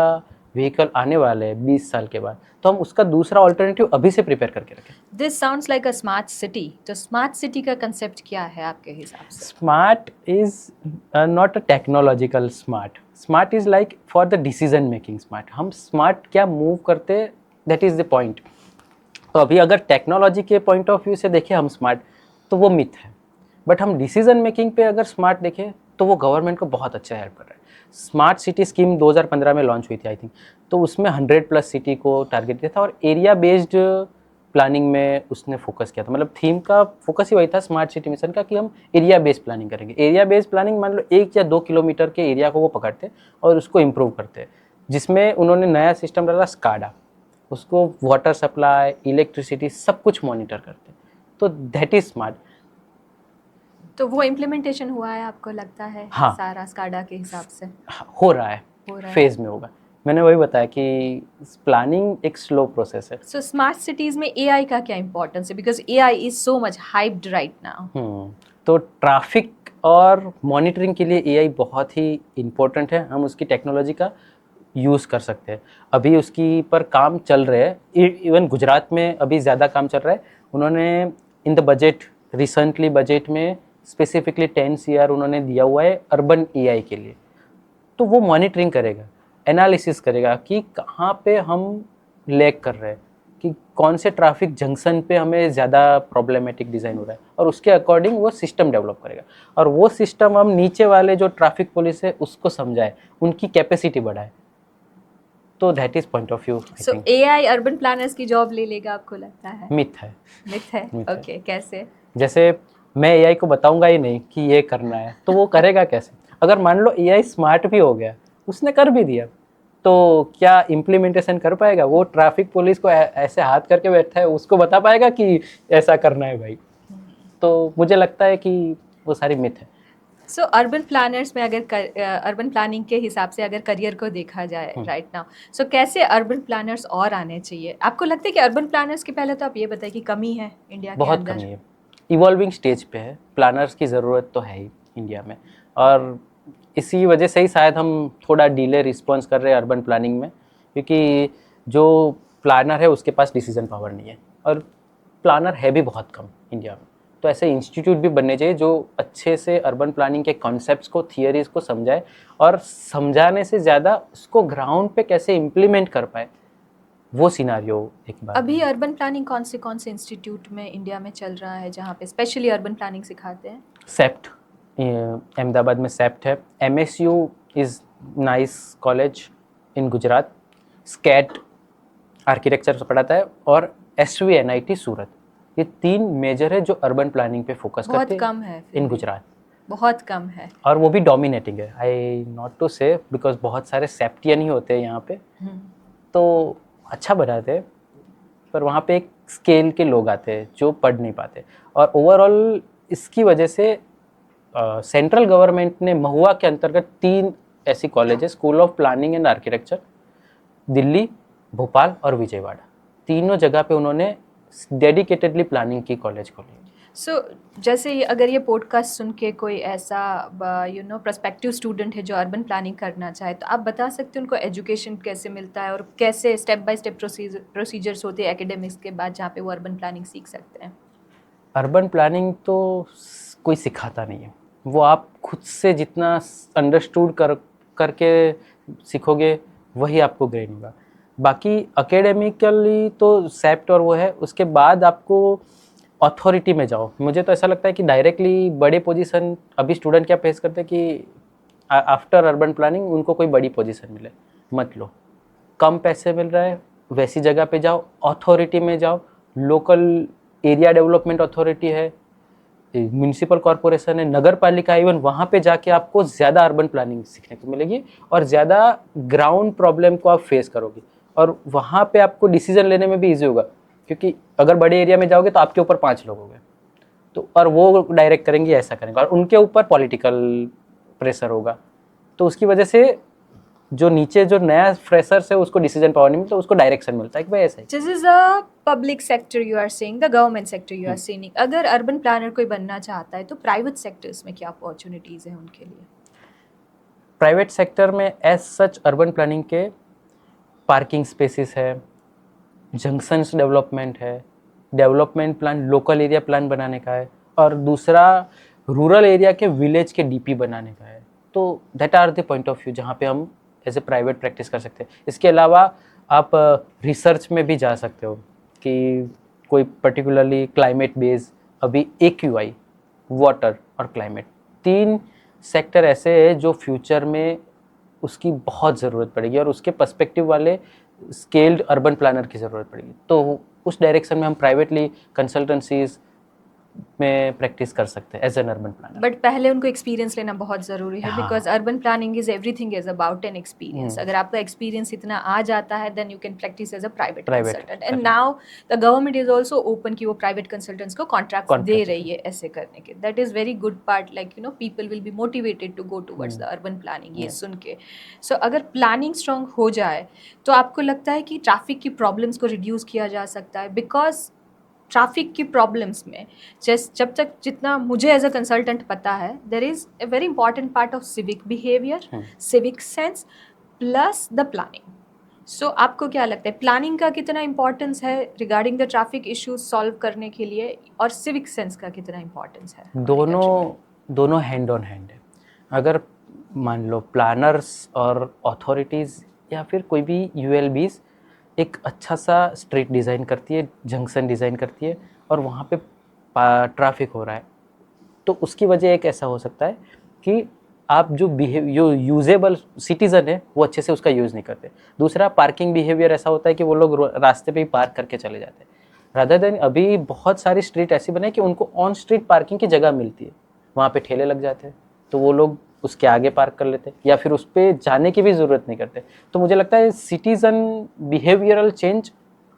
व्हीकल आने वाले हैं 20 साल के बाद, तो हम उसका दूसरा अल्टरनेटिव अभी से प्रिपेयर करके रखें। This sounds like a smart city. तो स्मार्ट सिटी का कंसेप्ट क्या है आपके हिसाब से? Smart is not a technological smart. Smart is like for the decision making smart. हम स्मार्ट क्या मूव करते, दैट इज द पॉइंट। तो अभी अगर टेक्नोलॉजी के पॉइंट ऑफ व्यू से देखें हम स्मार्ट, तो वो मिथ है। बट हम डिसीजन मेकिंग पे अगर स्मार्ट देखें तो वो गवर्नमेंट को बहुत अच्छा हेल्प कर रहा है। स्मार्ट सिटी स्कीम 2015 में लॉन्च हुई थी आई थिंक। तो उसमें 100+ सिटी को टारगेट किया था और एरिया बेस्ड प्लानिंग में उसने फोकस किया था। मतलब थीम का फोकस ही वही था स्मार्ट सिटी मिशन का कि हम एरिया बेस्ड प्लानिंग करेंगे। एरिया बेस्ड प्लानिंग मान लो 1 या 2 किलोमीटर के एरिया को वो पकड़ते और उसको इम्प्रूव करते, जिसमें उन्होंने नया सिस्टम डाला स्काडा। उसको वाटर सप्लाई, इलेक्ट्रिसिटी सब कुछ मॉनिटर करते। तो दैट इज स्मार्ट। तो वो इम्प्लीमेंटेशन हुआ है आपको लगता है? हाँ। सारा स्काडा के हिसाब से हो रहा है, फेज में होगा। मैंने वही बताया कि प्लानिंग एक स्लो प्रोसेस है। सो स्मार्ट सिटीज में एआई का क्या इंपॉर्टेंस है? Because AI is so much hyped right now. तो ट्रैफिक और मॉनिटरिंग के लिए एआई बहुत ही इम्पोर्टेंट है। हम उसकी टेक्नोलॉजी का यूज़ कर सकते हैं। अभी उसकी पर काम चल रहे हैं। इवन गुजरात में अभी ज़्यादा काम चल रहा है। उन्होंने in the budget, recently budget में स्पेसिफिकली 10 CR उन्होंने दिया हुआ है अर्बन एआई के लिए। तो वो मॉनिटरिंग करेगा, एनालिसिस करेगा कि कहाँ पे हम लैग कर रहे हैं, कि कौन से ट्रैफिक जंक्शन पे हमें ज़्यादा प्रॉब्लमेटिक डिज़ाइन हो रहा है, और उसके अकॉर्डिंग वो सिस्टम डेवलप करेगा। और वो सिस्टम हम नीचे वाले जो ट्रैफिक पुलिस है उसको समझाए, उनकी कैपेसिटी बढ़ाए। तो that is point of view. So AI urban planners की जॉब ले लेगा आपको लगता है? मिथ है। मिथ है? ओके, कैसे? जैसे मैं एआई को बताऊंगा ही नहीं कि ये करना है तो वो करेगा कैसे? अगर मान लो एआई स्मार्ट भी हो गया, उसने कर भी दिया, तो क्या इम्प्लीमेंटेशन कर पाएगा? वो ट्रैफिक पुलिस को ऐसे हाथ करके बैठा है, उसको बता पाएगा कि ऐसा करना है भाई? तो मुझे लगता है कि वो सारी मिथ है। सो अर्बन प्लानर्स में अगर अर्बन प्लानिंग के हिसाब से अगर करियर को देखा जाए राइट नाउ, सो कैसे अर्बन प्लानर्स और आने चाहिए? आपको लगता है कि अर्बन प्लानर्स की, पहले तो आप ये बताइए कि कमी है इंडिया के बहुत अंदर? कमी है, इवॉल्विंग स्टेज पे है, प्लानर्स की ज़रूरत तो है ही इंडिया में, और इसी वजह से ही शायद हम थोड़ा डिले रिस्पॉन्स कर रहे हैं अर्बन प्लानिंग में, क्योंकि जो प्लानर है उसके पास डिसीजन पावर नहीं है, और प्लानर है भी बहुत कम इंडिया में। तो ऐसे इंस्टीट्यूट भी बनने चाहिए जो अच्छे से अर्बन प्लानिंग के कॉन्सेप्ट्स को, थियरीज को समझाए, और समझाने से ज़्यादा उसको ग्राउंड पे कैसे इम्प्लीमेंट कर पाए, वो सिनारियो एक बार। अभी अर्बन प्लानिंग कौन से इंस्टीट्यूट में इंडिया में चल रहा है जहाँ पे स्पेशली अर्बन प्लानिंग सिखाते हैं? सेप्ट, अहमदाबाद में सेप्ट है, MSU is nice college in Gujarat, SCET architecture पढ़ाता है, और SVNIT सूरत, ये 3 मेजर है जो अर्बन प्लानिंग पे फोकस करते बहुत हैं कम है इन गुजरात, बहुत कम है। और वो भी डोमिनेटिंग है, आई नॉट टू से, बिकॉज बहुत सारे सेप्टियन ही होते हैं यहाँ पे, तो अच्छा बनाते हैं, पर वहाँ पे एक स्केल के लोग आते हैं जो पढ़ नहीं पाते, और ओवरऑल इसकी वजह से सेंट्रल गवर्नमेंट ने महुआ के अंतर्गत 3 ऐसी colleges, school of planning and architecture, Delhi, Bhopal और विजयवाड़ा, तीनों जगह पे उन्होंने डेडिकेटेडली प्लानिंग की कॉलेज खोली। सो जैसे अगर ये पॉडकास्ट सुन के कोई ऐसा प्रोस्पेक्टिव स्टूडेंट है जो अर्बन प्लानिंग करना चाहे, तो आप बता सकते हैं उनको एजुकेशन कैसे मिलता है और कैसे स्टेप बाय स्टेप प्रोसीजर्स होते हैं एकेडमिक्स के बाद जहाँ पे वो अर्बन प्लानिंग सीख सकते हैं? अर्बन प्लानिंग तो कोई सिखाता नहीं है, वो आप खुद से जितना अंडरस्टूड करके सीखोगे वही आपको ग्रेन होगा। बाकी एकेडमिकली तो सेप्ट और वो है, उसके बाद आपको अथॉरिटी में जाओ। मुझे तो ऐसा लगता है कि डायरेक्टली बड़े पोजीशन, अभी स्टूडेंट क्या फेस करते हैं कि आफ्टर अर्बन प्लानिंग उनको कोई बड़ी पोजीशन मिले, मत लो, कम पैसे मिल रहा है, वैसी जगह पे जाओ, अथॉरिटी में जाओ, लोकल एरिया डेवलपमेंट अथॉरिटी है, म्यूनिसिपल कॉरपोरेशन है, नगर पालिका, इवन वहाँ पे जाके आपको ज़्यादा अर्बन प्लानिंग सीखने को मिलेगी, और ज़्यादा ग्राउंड प्रॉब्लम को आप फेस करोगे, और वहाँ पे आपको डिसीजन लेने में भी ईजी होगा, क्योंकि अगर बड़े एरिया में जाओगे तो आपके ऊपर 5 लोग हो गए, तो और वो डायरेक्ट करेंगे, ऐसा करेंगे, और उनके ऊपर पॉलिटिकल प्रेशर होगा, तो उसकी वजह से जो नीचे जो नया फ्रेशर है उसको डिसीजन पावर नहीं मिलता, उसको डायरेक्शन मिलता है कि भाई ऐसा है। This is a public sector you are saying, the government sector you are saying. अगर अर्बन प्लानर कोई बनना चाहता है तो प्राइवेट सेक्टर्स में क्या अपॉर्चुनिटीज हैं उनके लिए? प्राइवेट सेक्टर में एज सच अर्बन प्लानिंग के पार्किंग स्पेसिस है, जंक्शंस डेवलपमेंट है, development plan, local area plan बनाने का है, और दूसरा रूरल एरिया के विलेज के DP बनाने का है। तो that are the point of view जहाँ पे हम एज ए प्राइवेट प्रैक्टिस कर सकते हैं। इसके अलावा आप रिसर्च में भी जा सकते हो कि कोई पर्टिकुलरली क्लाइमेट बेस्ड, अभी AQI, वाटर और क्लाइमेट, 3 सेक्टर ऐसे हैं जो फ्यूचर में उसकी बहुत ज़रूरत पड़ेगी, और उसके पर्सपेक्टिव वाले स्केल्ड अर्बन प्लानर की ज़रूरत पड़ेगी। तो उस डायरेक्शन में हम प्राइवेटली कंसल्टेंसीज में प्रैक्टिस कर सकते हैं as an urban planner. But पहले उनको एक्सपीरियंस लेना बहुत ज़रूरी है, because urban planning is everything is about an experience. अगर आपका एक्सपीरियंस इतना आ जाता है then you can practice as a private consultant, and now the government is also open कि वो प्राइवेट कंसल्टेंट्स को कॉन्ट्रैक्ट दे रही है ऐसे करने के। That is very good part, like people will be motivated to go towards the urban planning, ये सुन के। सो अगर प्लानिंग स्ट्रॉन्ग हो जाए तो आपको लगता है कि ट्रैफिक की प्रॉब्लम्स को रिड्यूस किया जा सकता है? बिकॉज ट्रैफिक की प्रॉब्लम्स में जब तक जितना मुझे एज अ कंसल्टेंट पता है, there is a very important part of civic behaviour, civic sense plus the planning. So आपको क्या लगता है प्लानिंग का कितना इंपॉर्टेंस है regarding the traffic issues solve करने के लिए, और सिविक सेंस का कितना इंपॉर्टेंस है? दोनों हैंड ऑन हैंड है। अगर मान लो प्लानर्स और अथॉरिटीज़ या फिर कोई भी ULBs एक अच्छा सा स्ट्रीट डिज़ाइन करती है, जंक्शन डिज़ाइन करती है, और वहाँ पे ट्रैफिक हो रहा है, तो उसकी वजह एक ऐसा हो सकता है कि आप जो यूजेबल सिटीज़न है वो अच्छे से उसका यूज़ नहीं करते। दूसरा, पार्किंग बिहेवियर ऐसा होता है कि वो लोग रास्ते पे ही पार्क करके चले जाते हैं, रादर देन अभी बहुत सारी स्ट्रीट ऐसी बने कि उनको ऑन स्ट्रीट पार्किंग की जगह मिलती है, वहाँ पे ठेले लग जाते हैं, तो वो लोग उसके आगे पार्क कर लेते, या फिर उस पर जाने की भी ज़रूरत नहीं करते। तो मुझे लगता है सिटीज़न बिहेवियरल चेंज,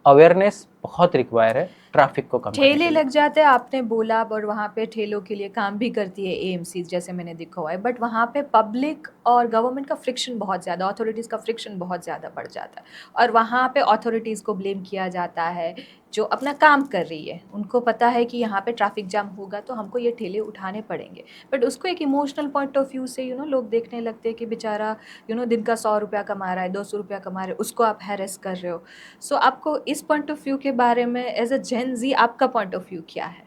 अवेयरनेस बहुत रिक्वायर है। ट्रैफिक को कम करने के ठेले लिए। लग जाते हैं, आपने बोला, और वहाँ पे ठेलों के लिए काम भी करती है एएमसी, जैसे मैंने देखा हुआ है, बट वहाँ पे पब्लिक और गवर्नमेंट का फ्रिक्शन बहुत ज़्यादा, अथॉरिटीज़ का फ्रिक्शन बहुत ज़्यादा बढ़ जाता है, और वहाँ पे अथॉरिटीज़ को ब्लेम किया जाता है जो अपना काम कर रही है। उनको पता है कि यहाँ पे ट्रैफिक जाम होगा तो हमको ये ठेले उठाने पड़ेंगे, बट उसको एक इमोशनल पॉइंट ऑफ व्यू से लोग देखने लगते हैं कि बेचारा दिन का 100 रुपया कमा रहा है, 200 रुपया कमा रहा है, उसको आप हैरेस कर रहे हो। सो आपको इस पॉइंट ऑफ व्यू के बारे में एज अ जेन जी आपका पॉइंट ऑफ व्यू क्या है?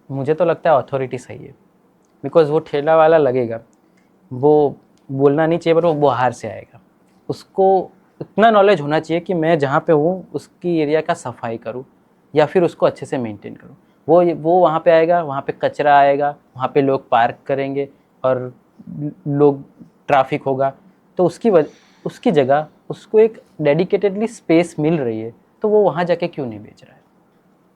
मुझे तो लगता है अथॉरिटी सही है, बिकॉज वो ठेला वाला लगेगा, वो बोलना नहीं चाहिए पर वो बाहर से आएगा, उसको इतना नॉलेज होना चाहिए कि मैं जहाँ पे हूँ उसकी एरिया का सफाई करूँ या फिर उसको अच्छे से मेंटेन करूँ। वो वहाँ पे आएगा, वहाँ पे कचरा आएगा, वहाँ पे लोग पार्क करेंगे और लोग ट्रैफिक होगा, तो उसकी जगह उसको एक डेडिकेटेडली स्पेस मिल रही है, तो वो वहाँ जाके क्यों नहीं बेच रहा है।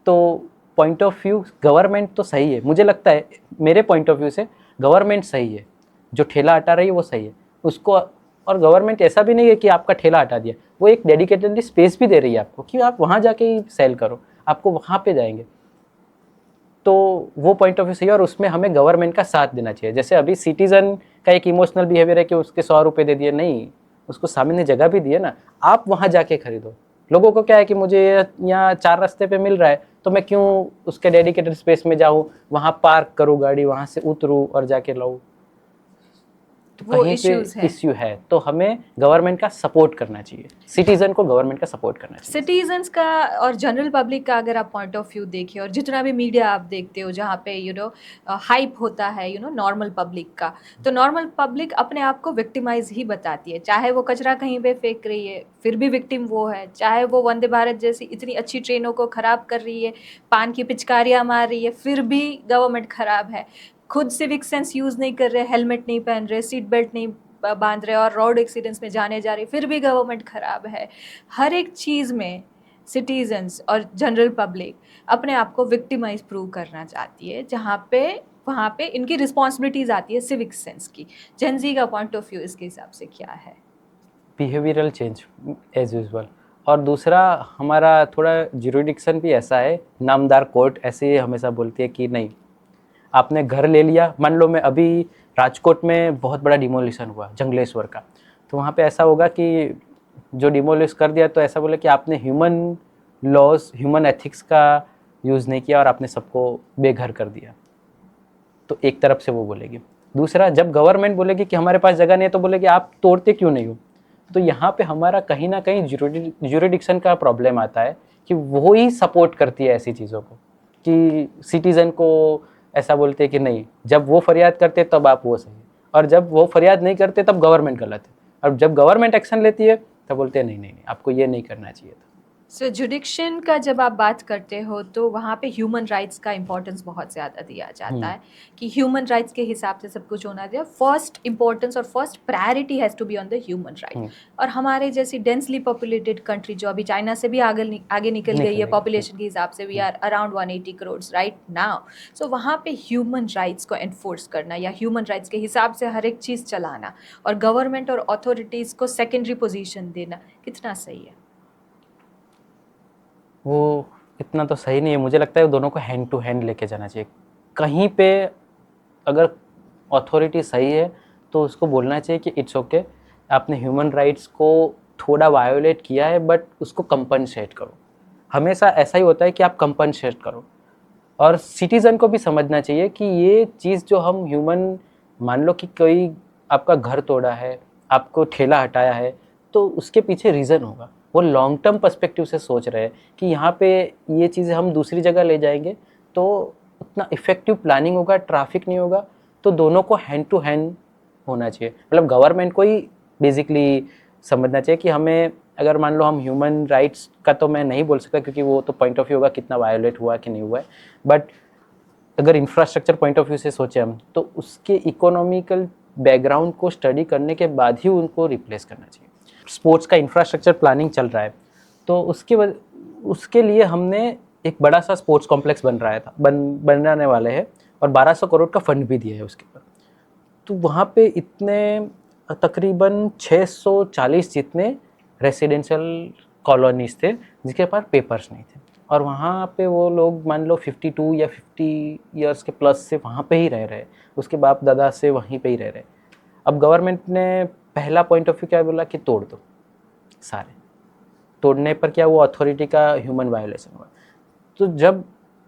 तो पॉइंट ऑफ व्यू गवर्नमेंट तो सही है, मुझे लगता है मेरे पॉइंट ऑफ व्यू से गवर्नमेंट सही है, जो ठेला हटा रही है वो सही है उसको। और गवर्नमेंट ऐसा भी नहीं है कि आपका ठेला हटा दिया, वो एक डेडिकेटेडली स्पेस भी दे रही है आपको कि आप वहाँ जाके ही सेल करो, आपको वहाँ पे जाएंगे, तो वो पॉइंट ऑफ व्यू सही है। और उसमें हमें गवर्नमेंट का साथ देना चाहिए। जैसे अभी सिटीजन का एक इमोशनल बिहेवियर है कि उसके 100 रुपये दे दिए, नहीं, उसको सामने जगह भी दिए ना, आप वहाँ जाके खरीदो। लोगों को क्या है कि मुझे यहाँ 4 रास्ते पे मिल रहा है तो मैं क्यों उसके डेडिकेटेड स्पेस में जाऊँ, वहाँ पार्क करूँ गाड़ी, वहाँ से उतरूँ और जाके लाऊँ, तो वो कहीं पे इश्यूज है। इश्यू है, तो हमें गवर्नमेंट का सपोर्ट करना चाहिए, सिटीजन को गवर्नमेंट का सपोर्ट करना चाहिए। सिटीजन्स का और जनरल पब्लिक का अगर आप पॉइंट ऑफ व्यू देखिए, और जितना भी मीडिया आप देखते हो जहाँ पे हाइप होता है नॉर्मल पब्लिक का, तो नॉर्मल पब्लिक अपने आप को विक्टिमाइज ही बताती है। चाहे वो कचरा कहीं पे फेंक रही है फिर भी विक्टिम वो है, चाहे वो वंदे भारत जैसी इतनी अच्छी ट्रेनों को ख़राब कर रही है, पान की पिचकारियाँ मार रही है, फिर भी गवर्नमेंट ख़राब है। खुद सिविक सेंस यूज़ नहीं कर रहे, हेलमेट नहीं पहन रहे, सीट बेल्ट नहीं बांध रहे और रोड एक्सीडेंट्स में जाने जा रही, फिर भी गवर्नमेंट ख़राब है। हर एक चीज़ में सिटीजन्स और जनरल पब्लिक अपने आप को विक्टिमाइज प्रूव करना चाहती है, जहाँ पे वहाँ पे इनकी रिस्पॉन्सिबिलिटीज़ आती है सिविक सेंस की। जेन जी का पॉइंट ऑफ व्यू इसके हिसाब से क्या है? Behavioural change as usual. और दूसरा, हमारा थोड़ा ज्यूरिडिक्शन भी ऐसा है, नामदार कोर्ट ऐसे हमेशा बोलती है कि नहीं, आपने घर ले लिया, मान लो मैं अभी राजकोट में बहुत बड़ा डिमोलिशन हुआ जंगलेश्वर का, तो वहाँ पे ऐसा होगा कि जो डिमोलिश कर दिया तो ऐसा बोले कि आपने ह्यूमन लॉज, ह्यूमन एथिक्स का यूज़ नहीं किया और आपने सबको बेघर कर दिया, तो एक तरफ से वो बोलेगी। दूसरा, जब गवर्नमेंट बोलेगी कि हमारे पास जगह नहीं है तो बोलेगी आप तोड़ते क्यों नहीं हो। तो यहाँ पे हमारा कहीं ना कहीं ज्यूरिडिक्शन का प्रॉब्लम आता है कि वो ही सपोर्ट करती है ऐसी चीज़ों को, कि सिटीज़न को ऐसा बोलते हैं कि नहीं, जब वो फरियाद करते तब आप वो सही, और जब वो फरियाद नहीं करते तब गवर्नमेंट गलत है, और जब गवर्नमेंट एक्शन लेती है तब बोलते हैं नहीं नहीं नहीं, आपको ये नहीं करना चाहिए था। सो जुडिक्शन का जब आप बात करते हो तो वहाँ पे ह्यूमन राइट्स का इम्पोर्टेंस बहुत ज़्यादा दिया जाता है कि ह्यूमन राइट्स के हिसाब से सब कुछ होना चाहिए। फर्स्ट इम्पोर्टेंस और first priority has to be on the human right. और हमारे जैसी डेंसली पॉपुलेटेड कंट्री जो अभी चाइना से भी आगे निकल गई है पॉपुलेशन के हिसाब से, we are around 180 crore right now. So वहाँ पे ह्यूमन राइट्स को एनफोर्स करना या ह्यूमन राइट्स के हिसाब से हर एक चीज़ चलाना और गवर्नमेंट और अथॉरिटीज़ को सेकेंडरी पोजीशन देना कितना सही है? वो इतना तो सही नहीं है, मुझे लगता है वो दोनों को हैंड टू हैंड लेके जाना चाहिए। कहीं पे अगर अथॉरिटी सही है तो उसको बोलना चाहिए कि इट्स ओके, आपने ह्यूमन राइट्स को थोड़ा वायोलेट किया है बट उसको कंपनसेट करो। हमेशा ऐसा ही होता है कि आप कंपनसेट करो, और सिटीज़न को भी समझना चाहिए कि ये चीज़ जो हम ह्यूमन, मान लो कि कोई आपका घर तोड़ा है, आपको ठेला हटाया है, तो उसके पीछे रीज़न होगा। वो लॉन्ग टर्म पर्सपेक्टिव से सोच रहे हैं कि यहाँ पे ये चीज़ें हम दूसरी जगह ले जाएंगे तो उतना इफ़ेक्टिव प्लानिंग होगा, ट्रैफिक नहीं होगा। तो दोनों को हैंड टू हैंड होना चाहिए, मतलब गवर्नमेंट को ही बेसिकली समझना चाहिए कि हमें, अगर मान लो हम ह्यूमन राइट्स का तो मैं नहीं बोल सकता क्योंकि वो तो पॉइंट ऑफ व्यू होगा कितना वायोलेट हुआ कि नहीं हुआ है, बट अगर इंफ्रास्ट्रक्चर पॉइंट ऑफ व्यू से सोचें हम, तो उसके इकोनॉमिकल बैकग्राउंड को स्टडी करने के बाद ही उनको रिप्लेस करना चाहिए। स्पोर्ट्स का इंफ्रास्ट्रक्चर प्लानिंग चल रहा है, तो उसके लिए हमने एक बड़ा सा स्पोर्ट्स कॉम्प्लेक्स बन रहा था, बनने वाले हैं, और 1200 करोड़ का फंड भी दिया है उसके ऊपर। तो वहाँ पे इतने तकरीबन 640 जितने रेसिडेंशियल कॉलोनीज थे जिसके पास पेपर्स नहीं थे, और वहाँ पे वो लोग मान लो 52 या 50 ईयर्स के प्लस से वहाँ पे ही रह रहे, उसके बाप दादा से वहीं पे ही रह रहे। अब गवर्नमेंट ने पहला पॉइंट ऑफ व्यू क्या बोला कि तोड़ दो सारे, तोड़ने पर क्या वो अथॉरिटी का ह्यूमन वायोलेशन हुआ। तो जब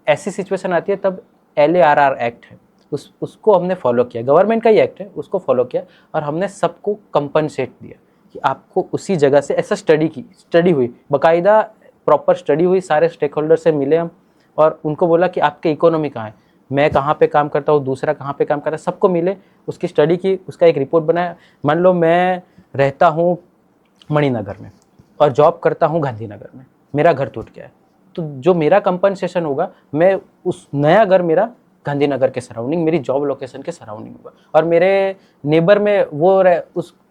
ऐसी सिचुएशन आती है तब LARR एक्ट है, उसको हमने फॉलो किया, गवर्नमेंट का ही एक्ट है, उसको फॉलो किया और हमने सबको कंपनसेट दिया कि आपको उसी जगह से, ऐसा स्टडी हुई बाकायदा, प्रॉपर स्टडी हुई, सारे स्टेक होल्डर से मिले हम और उनको बोला कि आपके इकोनॉमी कहाँ है, मैं कहाँ पे काम करता हूँ, दूसरा कहाँ पे काम कर रहा है, सबको मिले, उसकी स्टडी की, उसका एक रिपोर्ट बनाया। मान लो मैं रहता हूँ मणिनगर में और जॉब करता हूँ गांधीनगर में, मेरा घर टूट गया है, तो जो मेरा कंपनसेशन होगा, मैं उस नया घर मेरा गांधीनगर के सराउंडिंग, मेरी जॉब लोकेशन के सराउंडिंग होगा, और मेरे नेबर में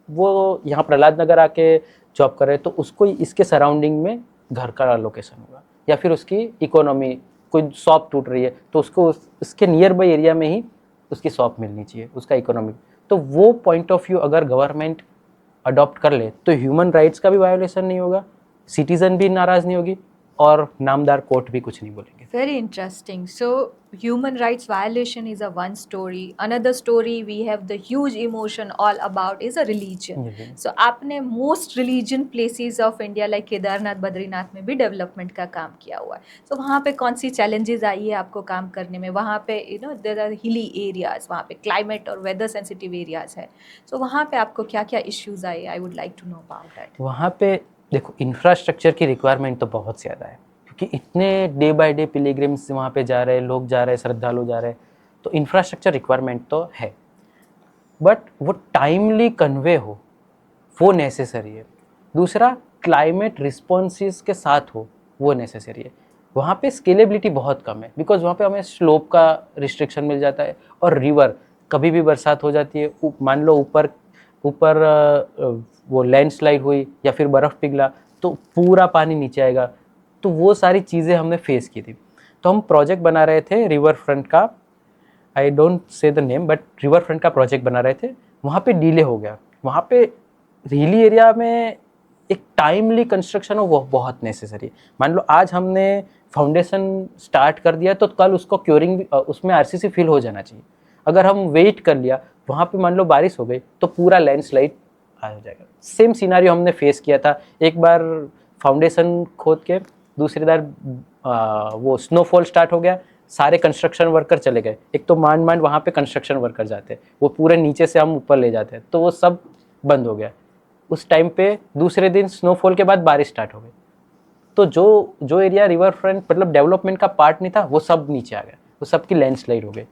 वो यहाँ प्रहलाद नगर आके जॉब कर रहे हैं तो उसको इसके सराउंडिंग में घर का लोकेशन होगा, या फिर उसकी इकोनॉमी, कोई शॉप टूट रही है तो उसको उसके नियर बाई एरिया में ही उसकी शॉप मिलनी चाहिए, उसका इकोनॉमिक। तो वो पॉइंट ऑफ व्यू अगर गवर्नमेंट अडॉप्ट कर ले तो ह्यूमन राइट्स का भी वायोलेशन नहीं होगा, सिटीजन भी नाराज नहीं होगी और नामदार कोर्ट भी कुछ नहीं बोलेंगे। Very interesting. So, human rights violation is a one story. Another story we have the huge emotion all about is a religion. So, आपने most religion places of India like Kedarnath, Badrinath में भी डेवलपमेंट का काम किया हुआ है. So, वहाँ पे कौन सी challenges आई है आपको काम करने में? वहाँ पे there are hilly areas, वहाँ पे climate और weather sensitive areas है. So, वहाँ पे आपको क्या क्या issues आए? I would like to know about that. वहाँ पे देखो इंफ्रास्ट्रक्चर की रिक्वायरमेंट तो बहुत ज़्यादा है, क्योंकि इतने डे बाय डे पिलग्रिम्स वहाँ पे जा रहे हैं, लोग जा रहे हैं, श्रद्धालु जा रहे हैं, तो इंफ्रास्ट्रक्चर रिक्वायरमेंट तो है, बट वो टाइमली कन्वे हो वो नेसेसरी है। दूसरा क्लाइमेट रिस्पॉन्सिस के साथ हो वो नेसेसरी है। वहाँ पे स्केलेबिलिटी बहुत कम है, बिकॉज वहाँ पे हमें स्लोप का रिस्ट्रिक्शन मिल जाता है, और रिवर कभी भी बरसात हो जाती है, मान लो ऊपर वो लैंडस्लाइड हुई या फिर बर्फ़ पिघला तो पूरा पानी नीचे आएगा, तो वो सारी चीज़ें हमने फेस की थी। तो हम प्रोजेक्ट बना रहे थे रिवर फ्रंट का, I don't say the name, but river front का प्रोजेक्ट बना रहे थे, वहाँ पे डिले हो गया। वहाँ पे हिली एरिया में एक टाइमली कंस्ट्रक्शन हो वो बहुत नेसेसरी है। मान लो आज हमने फाउंडेशन स्टार्ट कर दिया तो कल उसको क्योरिंग, उसमें RCC फिल हो जाना चाहिए। अगर हम वेट कर लिया, वहाँ पे मान लो बारिश हो गई तो पूरा लैंडस्लाइड आ जाएगा। सेम सिनारियो हमने फेस किया था, एक बार फाउंडेशन खोद के दूसरी बार वो स्नोफॉल स्टार्ट हो गया, सारे कंस्ट्रक्शन वर्कर चले गए। एक तो मान वहाँ पे कंस्ट्रक्शन वर्कर जाते हैं, वो पूरे नीचे से हम ऊपर ले जाते हैं, तो वो सब बंद हो गया। उस टाइम पे दूसरे दिन स्नोफॉल के बाद बारिश स्टार्ट हो गई, तो जो एरिया रिवर फ्रंट मतलब डेवलपमेंट का पार्ट नहीं था वो सब नीचे आ गया, वो सबकी लैंडस्लाइड हो गई।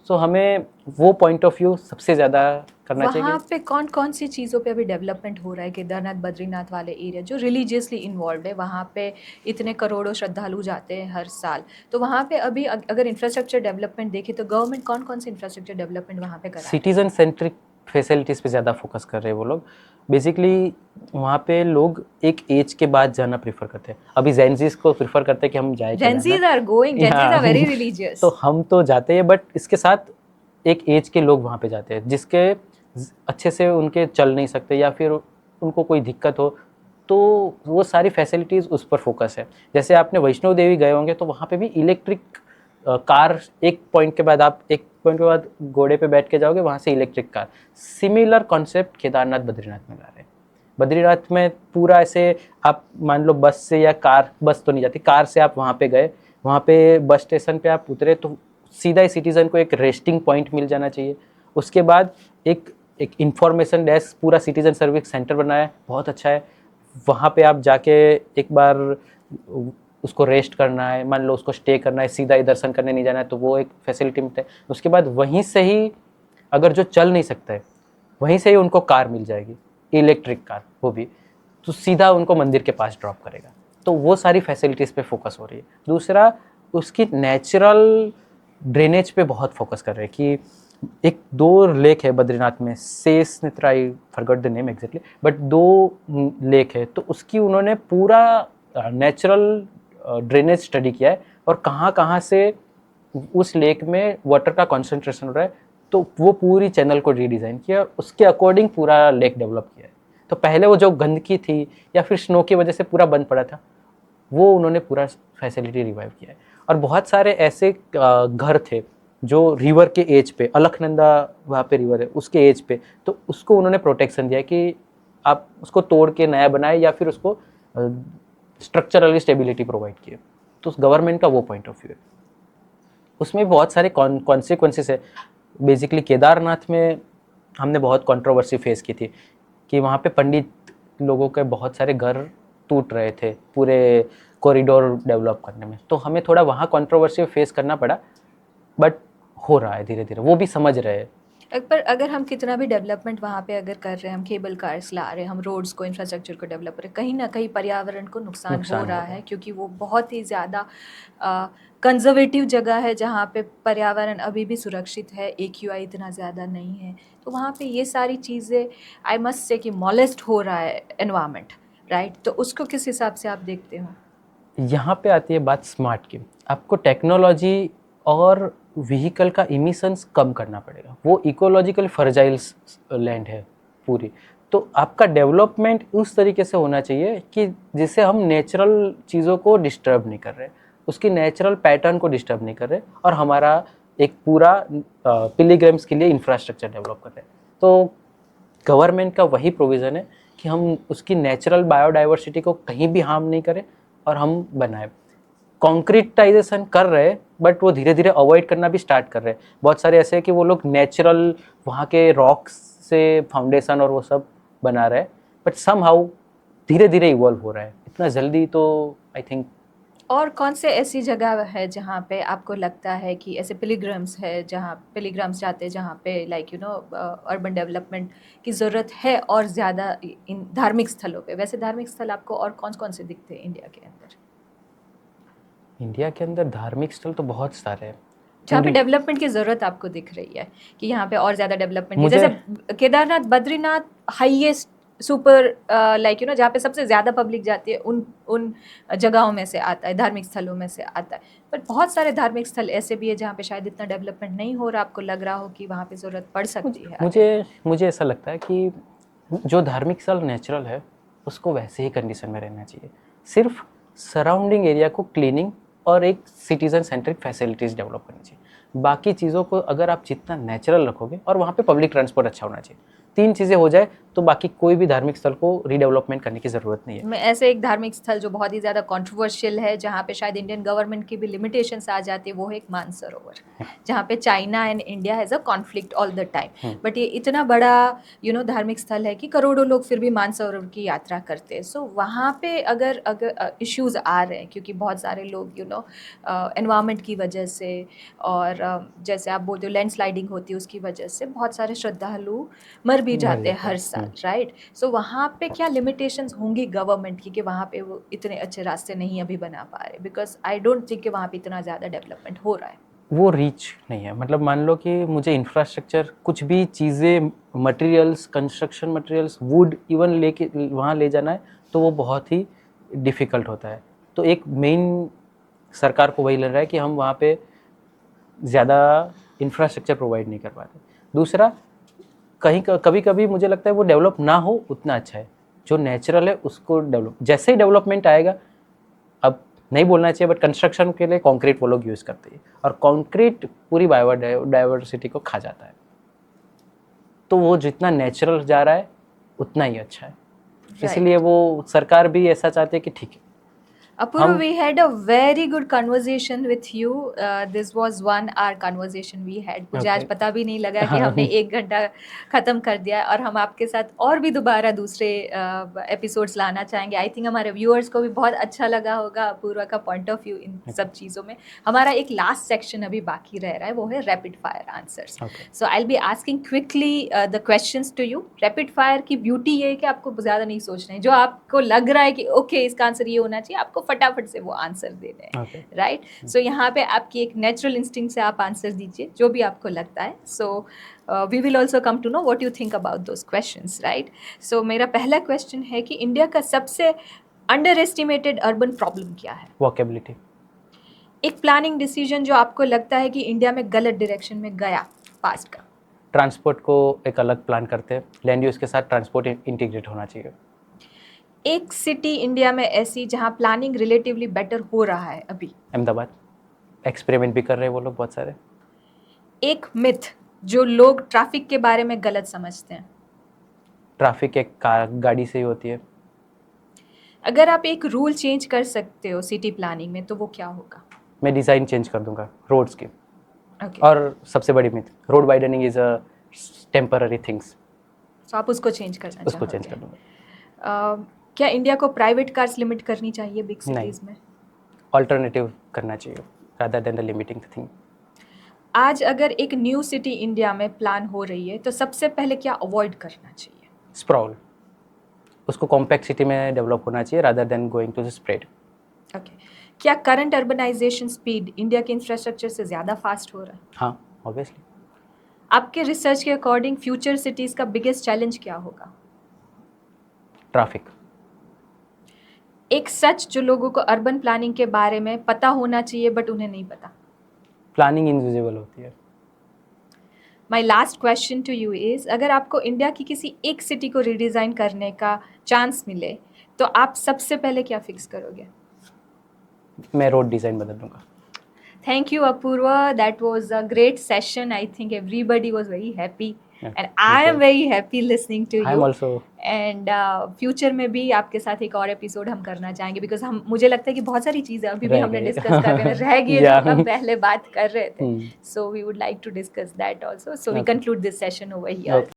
सो हमें वो पॉइंट ऑफ व्यू सबसे ज़्यादा करना चाहिए। वहाँ पे कौन कौन सी चीज़ों पे अभी डेवलपमेंट हो रहा है? केदारनाथ, बद्रीनाथ वाले एरिया जो रिलीजियसली इन्वॉल्व है, वहाँ पे इतने करोड़ों श्रद्धालु जाते हैं हर साल, तो वहाँ पे अभी अगर इंफ्रास्ट्रक्चर डेवलपमेंट देखें तो गवर्नमेंट कौन कौन से इंफ्रास्ट्रक्चर डेवलपमेंट वहाँ पे कर रहा है? सिटीजन सेंट्रिक फैसिलिटीज़ पे ज़्यादा फोकस कर रहे हैं वो लोग। बेसिकली वहाँ पे लोग एक एज के बाद जाना प्रेफर करते हैं। अभी जेनजीज को प्रेफर करते हैं कि हम जाए, Gen Zs are going, Gen Zs are very religious, तो हम तो जाते हैं, बट इसके साथ एक एज के लोग वहाँ पे जाते हैं जिसके अच्छे से उनके चल नहीं सकते या फिर उनको कोई दिक्कत हो, तो वो सारी फैसिलिटीज़ उस पर फोकस है। जैसे आपने वैष्णो देवी गए होंगे तो वहाँ पे भी इलेक्ट्रिक कार, एक पॉइंट के बाद घोड़े पे बैठ के जाओगे, वहाँ से electric car. Similar concept Kedarnath Badrinath में ला रहे हैं। बद्रीनाथ में पूरा ऐसे आप मान लो बस से या कार, बस तो नहीं जाती, कार से आप वहाँ पे गए, वहाँ पे बस स्टेशन पे आप उतरे तो सीधा ही सिटीज़न को एक रेस्टिंग पॉइंट मिल जाना चाहिए। उसके बाद एक इंफॉर्मेशन डेस्क, पूरा सिटीज़न सर्विस सेंटर बनाया है, बहुत अच्छा है। वहाँ पे आप जाके एक बार उसको रेस्ट करना है, मान लो उसको स्टे करना है, सीधा ही दर्शन करने नहीं जाना है, तो वो एक फैसिलिटी मिलता है। उसके बाद वहीं से ही अगर जो चल नहीं सकता है वहीं से ही उनको कार मिल जाएगी, इलेक्ट्रिक कार, वो भी तो सीधा उनको मंदिर के पास ड्रॉप करेगा। तो वो सारी फैसिलिटीज़ पे फोकस हो रही है। दूसरा उसकी नेचुरल ड्रेनेज पे बहुत फोकस कर रहे हैं कि एक 2 लेक है बद्रीनाथ में, Shesh Netra, I forgot the name exactly, but 2 lake है, तो उसकी उन्होंने पूरा नेचुरल ड्रेनेज स्टडी किया है और कहाँ कहाँ से उस लेक में वाटर का कॉन्सेंट्रेशन हो रहा है, तो वो पूरी चैनल को रीडिज़ाइन किया और उसके अकॉर्डिंग पूरा लेक डेवलप किया है। तो पहले वो जो गंदगी थी या फिर स्नो की वजह से पूरा बंद पड़ा था, वो उन्होंने पूरा फैसिलिटी रिवाइव किया है। और बहुत सारे ऐसे घर थे जो रिवर के एज पे, अलकनंदा वहाँ पे रिवर है उसके एज पे, तो उसको उन्होंने प्रोटेक्शन दिया कि आप उसको तोड़ के नया बनाए या फिर उसको स्ट्रक्चरली स्टेबिलिटी प्रोवाइड किए। तो उस गवर्नमेंट का वो पॉइंट ऑफ व्यू है। उसमें बहुत सारे कॉन्सिक्वेंसेस है। बेसिकली केदारनाथ में हमने बहुत कंट्रोवर्सी फेस की थी कि वहाँ पे पंडित लोगों के बहुत सारे घर टूट रहे थे पूरे कॉरिडोर डेवलप करने में, तो हमें थोड़ा वहाँ कंट्रोवर्सी फेस करना पड़ा, बट हो रहा है धीरे धीरे, वो भी समझ रहे हैं। पर अगर हम कितना भी डेवलपमेंट वहाँ पे अगर कर रहे हैं, हम केबल कार्स ला रहे हैं, हम रोड्स को, इंफ्रास्ट्रक्चर को डेवलप कर रहे हैं, कहीं ना कहीं पर्यावरण को नुकसान हो रहा है, क्योंकि वो बहुत ही ज़्यादा कंजर्वेटिव जगह है जहाँ पे पर्यावरण अभी भी सुरक्षित है, AQI इतना ज़्यादा नहीं है, तो वहाँ पे ये सारी चीज़ें आई मस्ट से कि मॉलेस्ट हो रहा है एनवायरनमेंट, राइट? तो उसको किस हिसाब से आप देखते हो? यहाँ पे आती है बात स्मार्ट की। आपको टेक्नोलॉजी और व्हीकल का इमिशंस कम करना पड़ेगा। वो इकोलॉजिकल फर्जाइल लैंड है पूरी, तो आपका डेवलपमेंट उस तरीके से होना चाहिए कि जिससे हम नेचुरल चीज़ों को डिस्टर्ब नहीं कर रहे, उसकी नेचुरल पैटर्न को डिस्टर्ब नहीं कर रहे, और हमारा एक पूरा पिलिग्रिम्स के लिए इंफ्रास्ट्रक्चर डेवलप कर रहे हैं। तो गवर्नमेंट का वही प्रोविज़न है कि हम उसकी नेचुरल बायोडाइवर्सिटी को कहीं भी हार्म नहीं करें और हम बनाए। कॉन्क्रीटाइजेशन कर रहे हैं, बट वो धीरे धीरे अवॉइड करना भी स्टार्ट कर रहे हैं। बहुत सारे ऐसे हैं कि वो लोग नेचुरल वहाँ के रॉक्स से फाउंडेशन और वो सब बना रहे हैं, बट समहाउ धीरे धीरे इवॉल्व हो रहा है, इतना जल्दी तो आई थिंक। और कौन से ऐसी जगह है जहाँ पे आपको लगता है कि ऐसे पिलिग्रम्स है, जहाँ पिलिग्रम्स जाते हैं, जहाँ पे like you know urban development की ज़रूरत है और ज़्यादा इन धार्मिक स्थलों पे? वैसे धार्मिक स्थल आपको और कौन कौन से दिखते हैं इंडिया के अंदर? इंडिया के अंदर धार्मिक स्थल तो बहुत सारे हैं जहाँ पे डेवलपमेंट की ज़रूरत आपको दिख रही है कि यहाँ पे और ज़्यादा डेवलपमेंट, जैसे Kedarnath, Badrinath highest super like you know जहाँ पे सबसे ज़्यादा पब्लिक जाती है, उन जगहों में से आता है, धार्मिक स्थलों में से आता है। पर बहुत सारे धार्मिक स्थल ऐसे भी है जहाँ पे शायद इतना डेवलपमेंट नहीं हो रहा, आपको लग रहा हो कि वहाँ पे ज़रूरत पड़ सकती है। मुझे ऐसा लगता है कि जो धार्मिक स्थल नेचुरल है उसको वैसे ही कंडीशन में रहना चाहिए। सिर्फ सराउंडिंग एरिया को क्लीनिंग और एक सिटीजन सेंट्रिक फैसिलिटीज़ डेवलप करनी चाहिए। बाकी चीज़ों को अगर आप जितना नेचुरल रखोगे, और वहाँ पे पब्लिक ट्रांसपोर्ट अच्छा होना चाहिए, 3 चीज़ें हो जाए तो बाकी कोई भी धार्मिक स्थल को रीडेवलपमेंट करने की ज़रूरत नहीं है। मैं ऐसे एक धार्मिक स्थल जो बहुत ही ज़्यादा कंट्रोवर्शियल है, जहाँ पे शायद इंडियन गवर्नमेंट की भी लिमिटेशंस आ जाती है, वो है एक मानसरोवर, जहाँ पे China and India has a conflict all the time. But ये इतना बड़ा धार्मिक स्थल है कि करोड़ों लोग फिर भी मानसरोवर की यात्रा करते हैं। सो वहाँ पे अगर इश्यूज़ आ रहे हैं, क्योंकि बहुत सारे लोग एनवायरनमेंट की वजह से, और जैसे आप बोलते हो लैंडस्लाइडिंग होती है उसकी वजह से, बहुत सारे श्रद्धालु मर भी जाते हैं हर साल, राइट? सो वहाँ पे क्या लिमिटेशंस होंगी गवर्नमेंट की कि वहाँ पे वो इतने अच्छे रास्ते नहीं अभी बना पा रहे? बिकॉज आई डोंट थिंक कि वहाँ पे इतना ज़्यादा डेवलपमेंट हो रहा है। वो रीच नहीं है। मतलब मान लो कि मुझे इंफ्रास्ट्रक्चर, कुछ भी चीज़ें, materials, construction materials, would even लेके वहाँ ले जाना है तो वो बहुत ही डिफ़िकल्ट होता है। तो एक मेन सरकार को वही लग रहा है कि हम वहाँ पे ज़्यादा इंफ्रास्ट्रक्चर प्रोवाइड नहीं कर पाते। दूसरा, कभी कभी मुझे लगता है वो डेवलप ना हो उतना अच्छा है। जो नेचुरल है उसको डेवलप, जैसे ही डेवलपमेंट आएगा, अब नहीं बोलना चाहिए बट कंस्ट्रक्शन के लिए कंक्रीट वो लोग यूज़ करते हैं, और कंक्रीट पूरी बायोडाइवर्सिटी को खा जाता है। तो वो जितना नेचुरल जा रहा है उतना ही अच्छा है। इसीलिए वो सरकार भी ऐसा चाहती है कि ठीक है। Apurva, we had a very good conversation with you. This was 1 hour conversation we had. मुझे आज पता भी नहीं लगा कि हमने 1 घंटा ख़त्म कर दिया है, और हम आपके साथ और भी दोबारा दूसरे एपिसोड्स लाना चाहेंगे। आई थिंक हमारे व्यूअर्स को भी बहुत अच्छा लगा होगा अपूर्वा का पॉइंट ऑफ व्यू इन सब चीज़ों में। हमारा एक लास्ट सेक्शन अभी बाकी रह रहा है, वो है rapid fire answers. So I will be asking quickly the questions to you. Rapid fire की ब्यूटी ये है कि आपको ज़्यादा नहीं सोचना है, जो आपको लग रहा है कि ओके इसका आंसर ये होना चाहिए, आपको फटाफट से वो आंसर देने हैं, राइट? सो यहाँ पे आपकी एक नेचुरल इंस्टिंक्ट से आप आंसर दीजिए जो भी आपको लगता है। So we will also come to know what you think about those questions, right? So मेरा पहला क्वेश्चन है कि इंडिया का सबसे अंडर एस्टिमेटेड अर्बन प्रॉब्लम क्या है? वॉकेबिलिटी। एक प्लानिंग डिसीजन जो आपको लगता है कि इंडिया में गलत डायरेक्शन में गया पास्ट का? ट्रांसपोर्ट को एक अलग प्लान करते हैं, लैंड यूज़ के साथ ट्रांसपोर्ट इंटीग्रेट होना चाहिए। एक सिटी इंडिया में ऐसी जहाँ प्लानिंग रिलेटिवली बेटर हो रहा है अभी। अहमदाबाद, एक्सपेरिमेंट भी कर रहे हैं वो लोग बहुत सारे। एक मिथ जो लोग ट्रैफिक के बारे में गलत समझते हैं। ट्रैफिक एक कार गाड़ी से ही होती है। अगर आप एक रूल चेंज कर सकते हो सिटी प्लानिंग में तो वो क्या होगा? मैं डिज़ाइन चेंज कर दूंगा रोड्स की। ओके, और सबसे बड़ी myth, road widening is a temporary things, तो आप उसको चेंज करना उसको चेंज चाहोगे। कर दूंगा। क्या इंडिया को प्राइवेट कार्स लिमिट करनी चाहिए बिग नहीं। सिटीज में? ऑल्टरनेटिव करना चाहिए rather then the limiting thing. आज अगर एक न्यू सिटी इंडिया में प्लान हो रही है तो सबसे पहले क्या अवॉइड करना चाहिए? स्प्रॉल, उसको कॉम्पैक्ट सिटी में डेवलप होना चाहिए rather than going to the spread. Okay, क्या करंट अर्बनाइजेशन स्पीड इंडिया के इंफ्रास्ट्रक्चर से ज़्यादा फास्ट हो रहा है? हाँ, ऑब्वियसली। आपके रिसर्च के अकॉर्डिंग फ्यूचर सिटीज़ का बिगेस्ट चैलेंज क्या होगा? ट्रैफिक। एक सच जो लोगों को अर्बन प्लानिंग के बारे में पता होना चाहिए बट उन्हें नहीं पता। प्लानिंग इनविजिबल होती है। My last question to you is, अगर आपको इंडिया की किसी एक सिटी को रीडिज़ाइन करने का चांस मिले तो आप सबसे पहले क्या फिक्स करोगे? मैं रोड डिज़ाइन बदल दूंगा। Thank you, Apurva. That was a great session. I think everybody was very happy. Yeah, And I me am too. very happy listening to I am you. also. And future में भी आपके साथ एक और episode हम करना चाहेंगे because हम मुझे लगता है कि बहुत सारी चीज़ें अभी भी रह हमने गए। डिस्कस करने में रह गई है जो Yeah. हम पहले बात कर रहे थे. Hmm. So we would like to discuss that also. So we Okay. conclude this session over here. Okay.